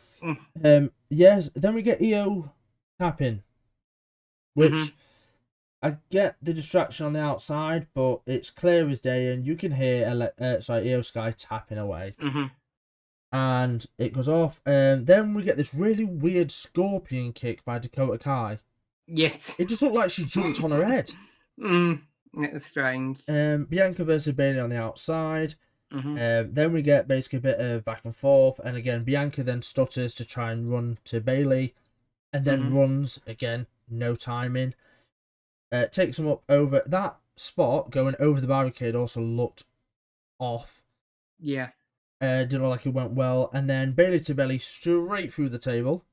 Yes, then we get EO tapping, which I get the distraction on the outside, but it's clear as day, and you can hear EO Sky tapping away. And it goes off. Then we get this really weird scorpion kick by Dakota Kai. Yes. It just looked like she jumped on her head. It was strange. Bianca versus Bailey on the outside. Mm-hmm. Then we get basically a bit of back and forth, and again Bianca then stutters to try and run to Bailey, and then runs again, no timing. Takes him up over that spot, going over the barricade. Also looked off. Yeah. Didn't look like it went well, and then Bailey to belly straight through the table,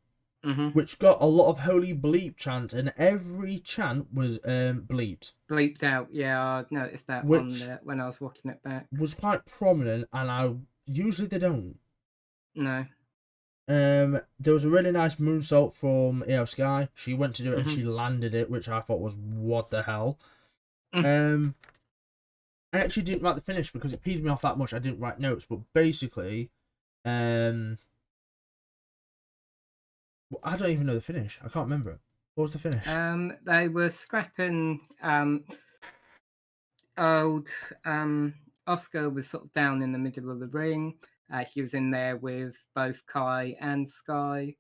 which got a lot of holy bleep chant, and every chant was bleeped out. Yeah, I noticed that which on there when I was watching it back. Was quite prominent, and usually they don't. No. There was a really nice moonsault from EO Sky. She went to do it and she landed it, which I thought was what the hell. I actually didn't write the finish because it peed me off that much. I didn't write notes, but basically, I don't even know the finish. I can't remember it. What was the finish? They were scrapping. Old Oscar was sort of down in the middle of the ring. She was in there with both Kai and Sky.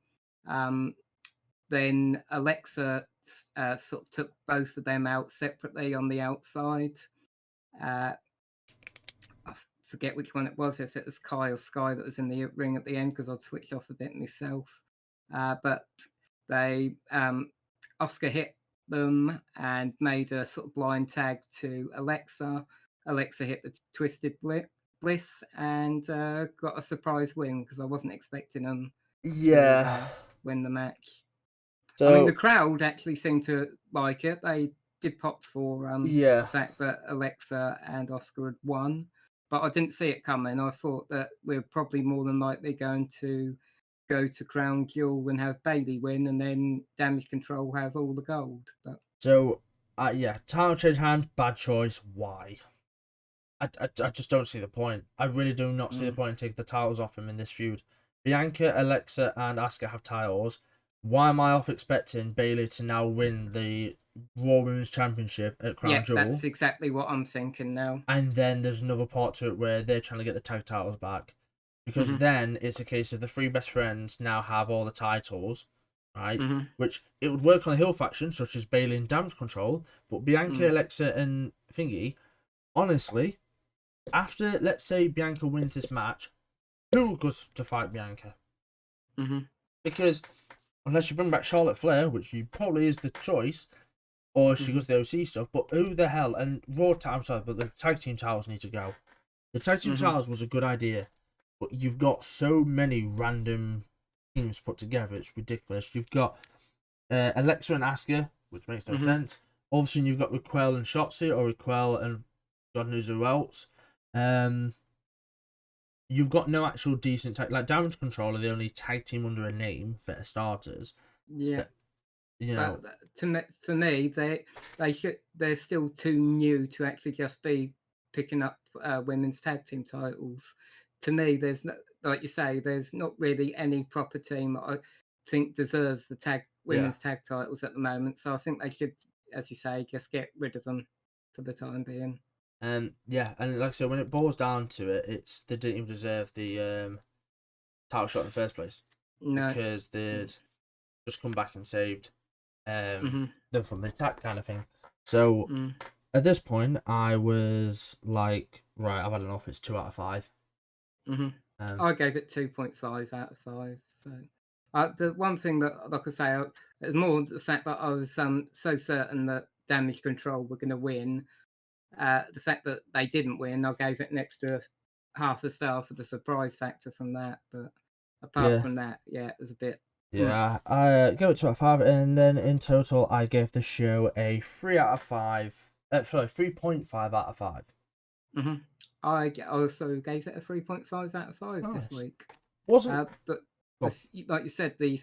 Then Alexa sort of took both of them out separately on the outside. I forget which one it was, if it was Kai or Sky that was in the ring at the end, because I'd switched off a bit myself. But they Oscar hit them and made a sort of blind tag to Alexa. Alexa hit the Twisted Bliss and got a surprise win, because I wasn't expecting them to win the match. So, I mean, the crowd actually seemed to like it. They did pop for the fact that Alexa and Oscar had won, but I didn't see it coming. I thought that we're probably more than likely going to go to Crown Jewel and have Bailey win, and then Damage Control have all the gold. But title change hand, bad choice. Why? I just don't see the point. I really do not see the point in taking the titles off him in this feud. Bianca, Alexa, and Asuka have titles. Why am I off expecting Bailey to now win the Raw Women's Championship at Crown Jewel? That's exactly what I'm thinking now. And then there's another part to it where they're trying to get the tag titles back. Because then it's a case of the three best friends now have all the titles, right? Which it would work on a heel faction, such as Bailey and Damage Control, but Bianca, Alexa, and Thingy, honestly, after, let's say, Bianca wins this match, who goes to fight Bianca? Because unless you bring back Charlotte Flair, which probably is the choice, or she goes the OC stuff, but who the hell? And but the tag team titles need to go. The tag team titles was a good idea, but you've got so many random teams put together, it's ridiculous. You've got Alexa and Asuka, which makes no sense. All of a sudden, you've got Raquel and Shotzi, or Raquel and God knows who else. You've got no actual decent tag, like Damage Control are the only tag team under a name for starters. Yeah, you know, for me, they're still too new to actually just be picking up women's tag team titles. To me, there's no, like you say, there's not really any proper team that I think deserves the women's tag titles at the moment. So I think they should, as you say, just get rid of them for the time being. And like I said, when it boils down to it, they didn't even deserve the title shot in the first place. No, because they'd just come back and saved them from the attack kind of thing. So at this point, I was like, right, I've had enough. It's 2 out of 5. I gave it 2.5 out of 5. So the one thing that, like I say, it's more the fact that I was so certain that Damage Control were going to win. The fact that they didn't win, I gave it an extra half a star for the surprise factor from that. But apart from that, it was a bit. Yeah, I gave it 2 out of 5, and then in total, I gave the show a 3 out of 5. 3.5 out of 5. hmm also gave it a 3.5 out of 5 this Nice. week. Wasn't. But Oh, like you said, the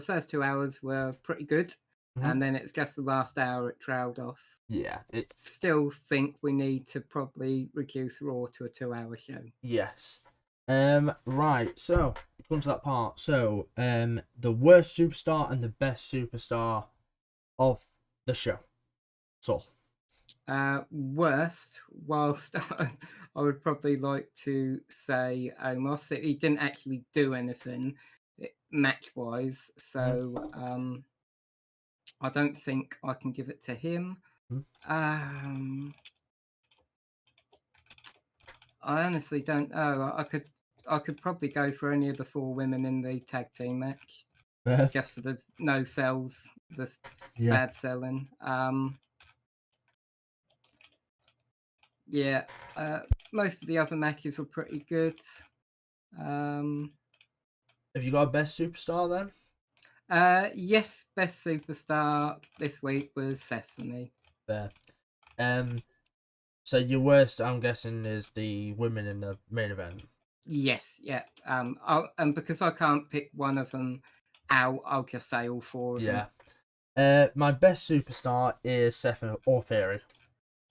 first 2 hours were pretty good, mhm. and then it's just the last hour it trailed off. Yeah. Still think we need to probably reduce Raw to a 2 hour show. Yes. Right. So come to that part. So the worst superstar and the best superstar of the show. So Worst, whilst I would probably like to say Omos, he didn't actually do anything match wise, so I don't think I can give it to him. Mhm. I honestly don't know. I could probably go for any of the 4 women in the tag team match, just for the no sells, the yeah. bad selling. Yeah, most of the other matches were pretty good. Um, Have you got a best superstar then? yes, best superstar this week was Seth for me. There. So your worst, I'm guessing, is the women in the main event. Yes, yeah. And because I can't pick one of them out, I'll just say all 4 of them. My best superstar is Seth or Theory.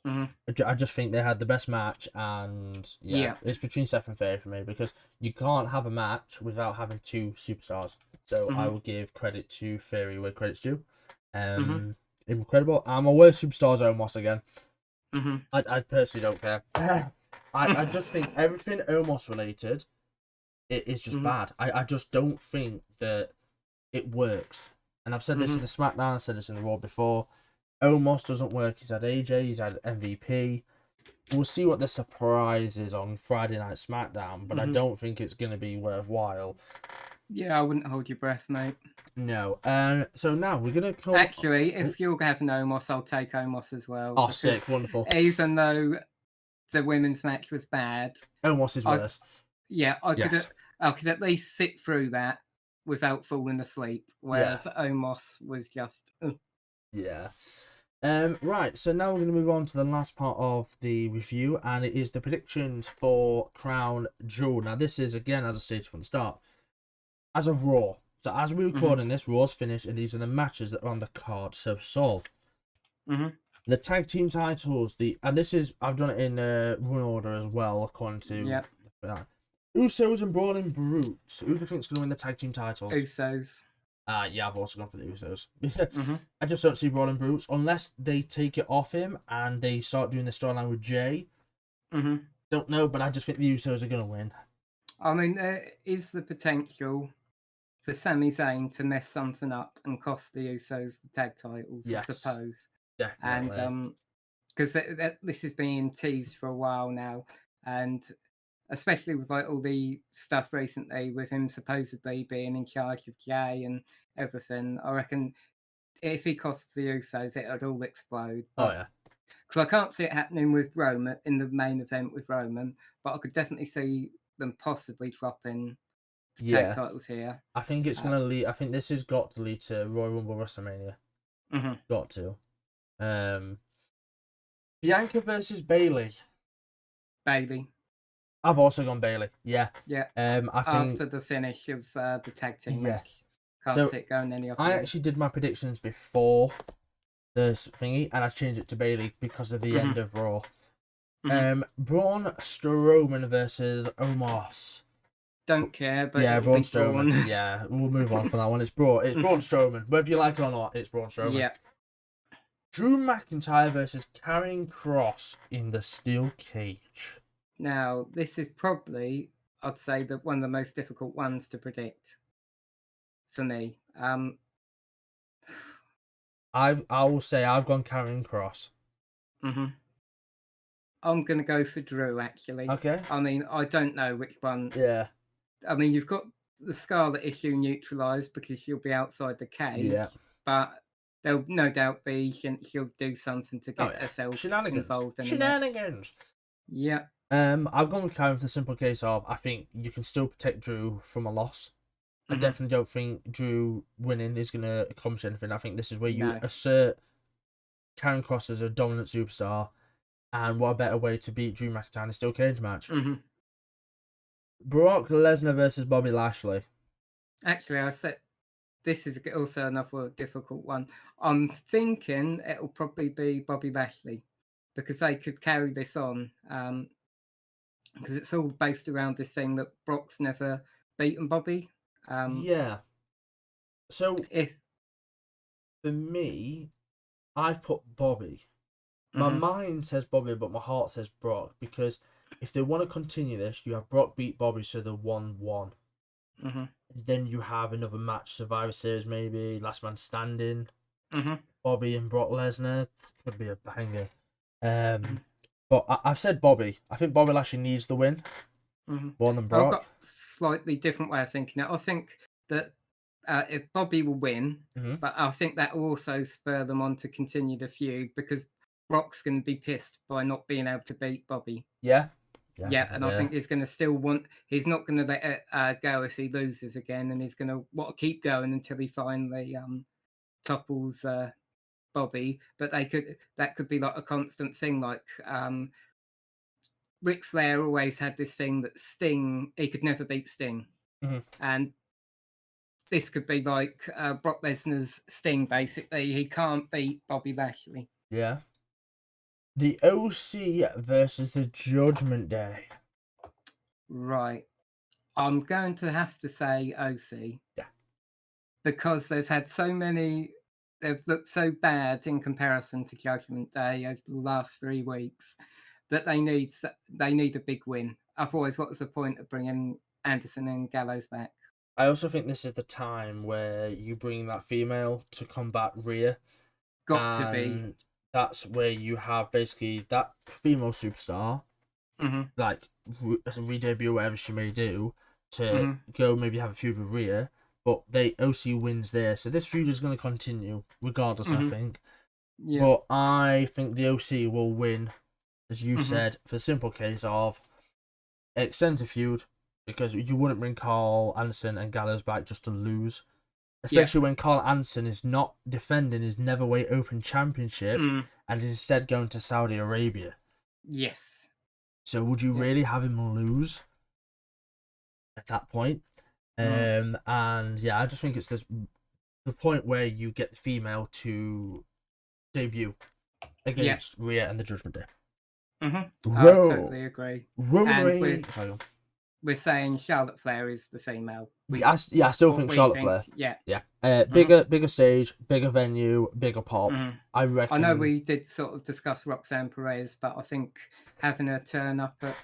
Mhm. I just think they had the best match, and Yeah. it's between Seth and Theory for me because you can't have a match without having 2 superstars. So I Mhm. will give credit to Theory where credit's due. Mhm. Incredible. And my worst superstar is Omos again. Mhm. I personally don't care. I just think everything Omos related, it is just Mhm. bad. I just don't think that it works. And I've said this in Mhm. the SmackDown, I said this in the Raw before. Omos doesn't work. He's had AJ, he's had MVP. We'll see what the surprise is on Friday Night SmackDown, but I Mhm. don't think it's going to be worthwhile. Yeah, I wouldn't hold your breath, mate. No. So now we're going to come. Actually, if you're having Omos, I'll take Omos as well. Oh, Because sick. Wonderful. even though the women's match was bad, Omos is I worse. yeah, Yes. I could at least sit through that without falling asleep. Yeah. Whereas Omos was just Yeah. Right, so now we're going to move on to the last part of the review, and it is the predictions for Crown Jewel. Now, this is, again, as I stated from the start, as of Raw. So, as we record in this, Raw's finished, and these are the matches that are on the card. So, Saul, the tag team titles, and this is, I've done it in run order as well, according to Usos and Brawling Brutes. Who do you think's going to win the tag team titles? Usos. Yeah, I've also gone for the Usos. Mhm. I just don't see Brawling Brutes unless they take it off him and they start doing the storyline with Jay. Mhm. Don't know, but I just think the Usos are going to win. I mean, there is the potential for Sami Zayn to mess something up and cost the Usos the tag titles, I Yes, suppose. definitely. And because this has been teased for a while now, and especially with like all the stuff recently with him supposedly being in charge of Jay and everything, I reckon if he costs the Usos, it would all explode. Oh, But yeah. because I can't see it happening with Roman in the main event with Roman, but I could definitely see them possibly dropping tag Yeah. titles here. I think it's going to lead. I think this has got to lead to Royal Rumble WrestleMania. Mhm. Got to. Bianca versus Bailey. Bailey. I've also gone Bailey. Yeah. Yeah. I think. After the finish of the tag team Yeah. match. Can't So see it going any other I way. actually did my predictions before this thingy, and I changed it to Bailey because of the end of Raw. Braun Strowman versus Omos. Don't care, but Yeah, it'll Braun be Strowman. Braun. Yeah, we'll move on from that one. It's Braun Strowman. Whether you like it or not, it's Braun Strowman. Yeah. Drew McIntyre versus Karrion Kross in the steel cage. Now, this is probably, I'd say, one of the most difficult ones to predict for me. I will say I've gone Karrion Kross. I'm going to go for Drew, actually. Okay. I mean, I don't know which one. Yeah. I mean, you've got the Scarlet issue neutralized because she'll be outside the cage, Yeah. but there'll no doubt be she'll do something to get herself involved in Shenanigans. Yeah. I've gone with Karrion for the simple case of I think you can still protect Drew from a loss. I definitely don't think Drew winning is going to accomplish anything. I think this is where you assert Karrion Kross as a dominant superstar And what a better way to beat Drew McIntyre in a steel cage match? Mm-hmm. Brock Lesnar versus Bobby Lashley. Actually, I said this is also another difficult one. I'm thinking it'll probably be Bobby Lashley because they could carry this on. Because it's all based around this thing that Brock's never beaten Bobby. Yeah. So If for me, I've put Bobby. My Mhm, mind says Bobby, but my heart says Brock, because if they want to continue this, you have Brock beat Bobby, so they're 1-1. mhm, Then you have another match, Survivor Series maybe, Last Man Standing, mhm, Bobby and Brock Lesnar. Could be a banger. mhm, But I've said Bobby. I think Bobby Lashley needs the win mhm. more than I've Brock. got slightly different way of thinking it. I think that if Bobby will win, Mm-hmm. but I think that will also spur them on to continue the feud because Brock's going to be pissed by not being able to beat Bobby. Yeah. Yeah, and I think he's going to still want. He's not going to let it go if he loses again, and he's going to want to keep going until he finally topples Bobby. But that could be like a constant thing. Like Ric Flair always had this thing that Sting, he could never beat Sting, Mm-hmm. and this could be like Brock Lesnar's Sting. Basically, he can't beat Bobby Lashley. Yeah. The OC versus the Judgment Day. Right. I'm going to have to say OC. Yeah. Because they've had so many, they've looked so bad in comparison to Judgment Day over the last 3 weeks that they need a big win. Otherwise, what was the point of bringing Anderson and Gallows back? I also think this is the time where you bring that female to combat Rhea. Got to be. And that's where you have basically that female superstar, like re-debut whatever she may do, to go maybe have a feud with Rhea, but OC wins there, so this feud is going to continue regardless. I think, but I think the OC will win, as you said, for the simple case of extensive feud, because you wouldn't bring Carl Anderson and Gallows back just to lose. Especially when Carl Anderson is not defending his Neverweight Open Championship and is instead going to Saudi Arabia. Yes. So would you really have him lose at that point? And yeah, I just think it's the point where you get the female to debut against Rhea and the Judgment Day. I totally agree. Roman Reigns. We're saying Charlotte Flair is the female. I still think Charlotte Flair. Yeah. Bigger stage, bigger venue, bigger pop. I reckon. I know we did sort of discuss Roxanne Perez, but I think having her turn up at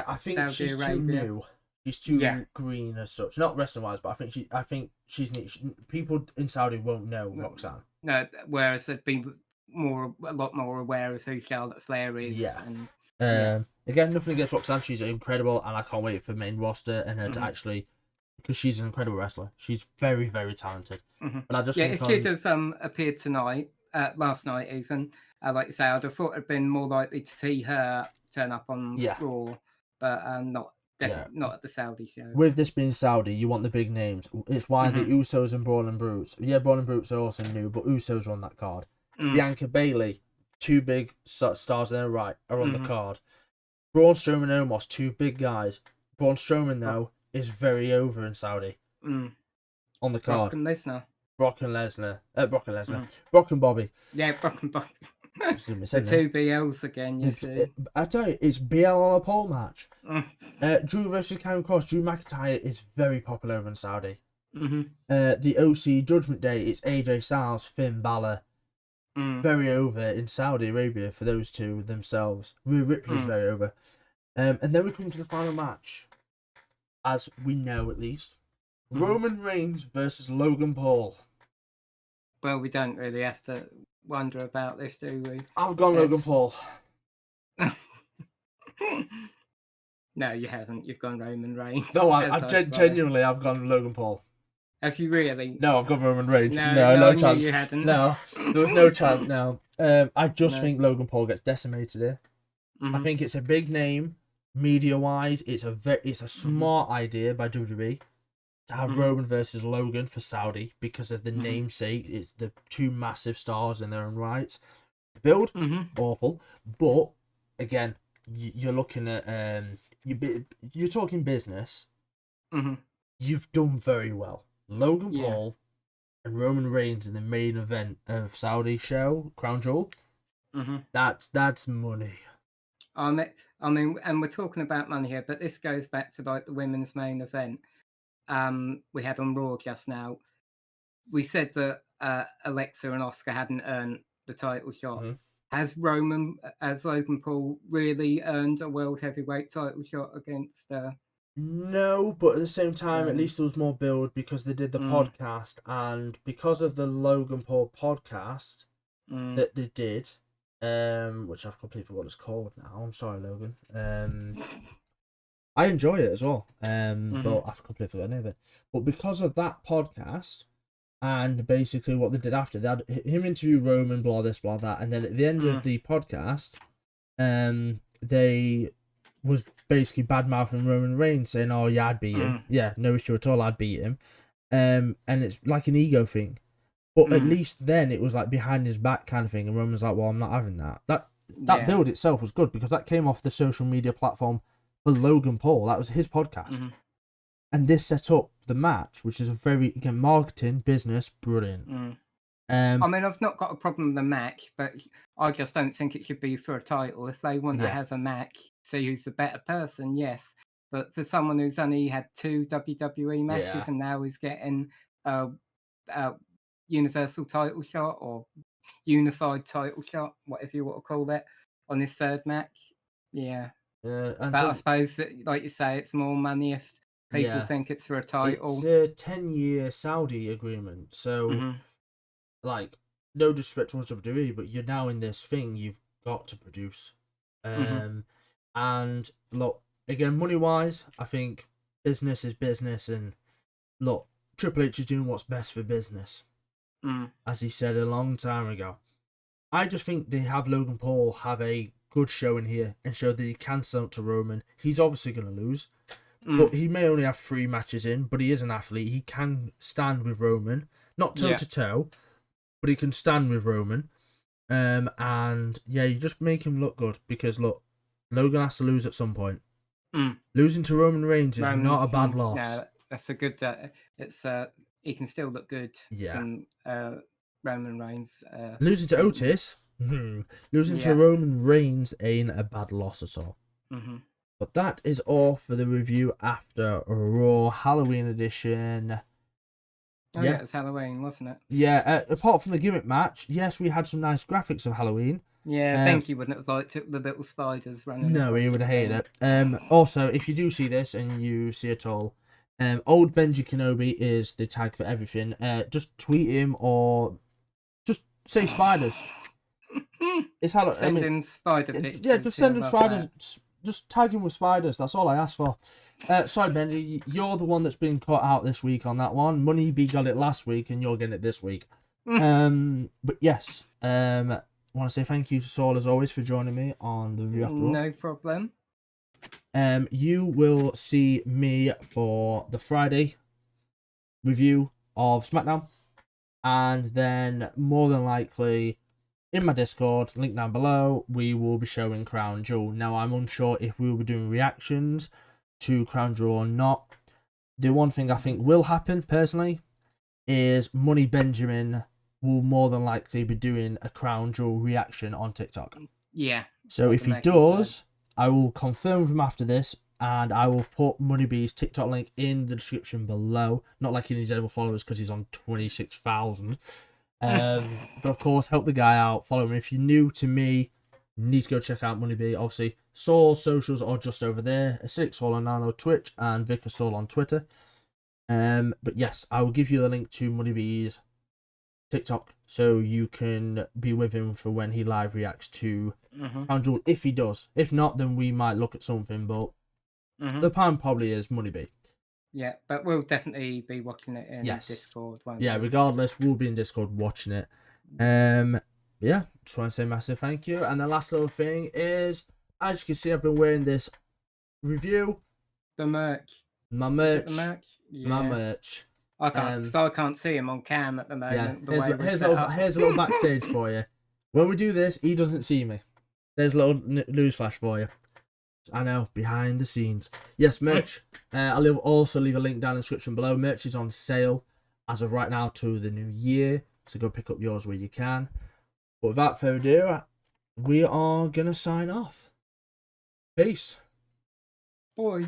I think Saudi she's Arabia. too new. She's too green as such. Not wrestling wise, but I think she's new. People in Saudi won't know Roxanne. No, whereas they'd be a lot more aware of who Charlotte Flair is. Yeah. And, Again, nothing against Roxanne. She's incredible, and I can't wait for main roster and her to actually, because she's an incredible wrestler. She's very, very talented. But I just think if she'd have appeared tonight, last night even, like you say, I'd have thought it'd been more likely to see her turn up on Raw, but not at the Saudi show. With this being Saudi, you want the big names. It's why the Usos and Brawling Brutes. Yeah, Brawling Brutes are also new, but Usos are on that card. Bianca Bailey, two big stars in their right, are on the card. Braun Strowman and Omos, two big guys. Braun Strowman, though, is very over in Saudi. On the card. Brock and Lesnar. Brock and Bobby. Yeah, Brock and Bobby. The two BLs again, you see. I tell you, it's BL on a pole match. Drew versus Karen Cross. Drew McIntyre is very popular over in Saudi. The OC Judgment Day, it's AJ Styles, Finn Balor. Very over in Saudi Arabia for those two themselves. Rhea Ripley's very over. And then we come to the final match. As we know, at least. Roman Reigns versus Logan Paul. Well, we don't really have to wonder about this, do we? I've gone Logan Paul. No, you haven't. You've gone Roman Reigns. No, genuinely, I've gone Logan Paul. Have you really? No, I've got Roman Reigns. No chance. You hadn't. No, there was no chance. No, I just think Logan Paul gets decimated here. I think it's a big name, media-wise. It's a smart idea by WWE to have Roman versus Logan for Saudi because of the namesake. It's the two massive stars in their own rights. The build awful, but again, you're looking at you're talking business. Mm-hmm. You've done very well. Logan Yeah. Paul and Roman Reigns in the main event of Saudi show, Crown Jewel. Mm-hmm. That's money. I mean, and we're talking about money here, but this goes back to like the women's main event we had on Raw just now. We said that Alexa and Oscar hadn't earned the title shot. Mm-hmm. Has Logan Paul really earned a world heavyweight title shot against? No, but at the same time, at Roman? least there was more build because they did the podcast, and because of the Logan Paul podcast that they did, which I've completely forgot what it's called now. I'm sorry, Logan. I enjoy it as well. But I've completely forgotten the name of it. But because of that podcast, and basically what they did after, they had him interview Roman, blah this, blah that, and then at the end of the podcast, they was basically bad mouthing Roman Reigns, saying, "Oh yeah, I'd beat him. Yeah, no issue at all. I'd beat him." And it's like an ego thing. But at least then it was like behind his back kind of thing, and Roman's like, "Well, I'm not having that." That build itself was good because that came off the social media platform for Logan Paul. That was his podcast, and this set up the match, which is a very, again, marketing business, brilliant. I mean, I've not got a problem with the match, but I just don't think it should be for a title. If they want to have a match, see who's the better person, yes. But for someone who's only had 2 WWE matches and now is getting a Universal title shot or Unified title shot, whatever you want to call that, on his third match, and but I suppose, like you say, it's more money if people think it's for a title. It's a 10-year Saudi agreement, so like, no disrespect towards WWE, but you're now in this thing, you've got to produce. And look, again, money wise, I think business is business, and look, Triple H is doing what's best for business, as he said a long time ago. I just think they have Logan Paul have a good show in here and show that he can stand up to Roman. He's obviously going to lose, but he may only have 3 matches in, but he is an athlete. He can stand with Roman, not toe to toe, but he can stand with Roman. And yeah, you just make him look good because look, Logan has to lose at some point. Losing to Roman Reigns is not a bad loss. No, that's a good. It's he can still look good. From Roman Reigns. Losing to Otis, losing to Roman Reigns ain't a bad loss at all. But that is all for the review after Raw Halloween edition. Oh yeah, it was Halloween, wasn't it? Yeah, apart from the gimmick match, yes, we had some nice graphics of Halloween. Yeah, Benky wouldn't have liked it, the little spiders running. No, he would have hated it. Also, if you do see this and you see it all, old Benji Kenobi is the tag for everything. Just tweet him or just say spiders. It's how send him spider pictures. Yeah, just send him spiders. Just tag him with spiders. That's all I asked for. Sorry, Benji, you're the one that's been cut out this week on that one. Money B got it last week, and you're getting it this week. But yes, I want to say thank you to Saul as always for joining me on the review after all. No problem. You will see me for the Friday review of SmackDown, and then more than likely, in my Discord, link down below, we will be showing Crown Jewel. Now, I'm unsure if we will be doing reactions to Crown Jewel or not. The one thing I think will happen, personally, is Money Benjamin will more than likely be doing a Crown Jewel reaction on TikTok. Yeah. So if he does, I will confirm with him after this, and I will put Money B's TikTok link in the description below. Not like he needs any more followers because he's on 26,000. But of course, help the guy out. Follow him. If you're new to me, you need to go check out Money B. Obviously, Sauls Socials are just over there. AcidicSaul09 on Twitch and VicarSaul on Twitter. But yes, I will give you the link to Money B's TikTok so you can be with him for when he live reacts to Crown Jewel, if he does. If not, then we might look at something, but the plan probably is Money B. Yeah, but we'll definitely be watching it in Discord. Yeah, regardless, we'll be in Discord watching it. Yeah, just want to say massive thank you. And the last little thing is, as you can see, I've been wearing this review. The merch. My merch. The merch? Yeah. My merch. I can't see him on cam at the moment. Yeah, here's a little backstage for you. When we do this, he doesn't see me. There's a little news flash for you. I know, behind the scenes. Yes, merch. I'll also leave a link down in the description below. Merch is on sale as of right now to the new year, so go pick up yours where you can. But without further ado, we are going to sign off. Peace. Boy.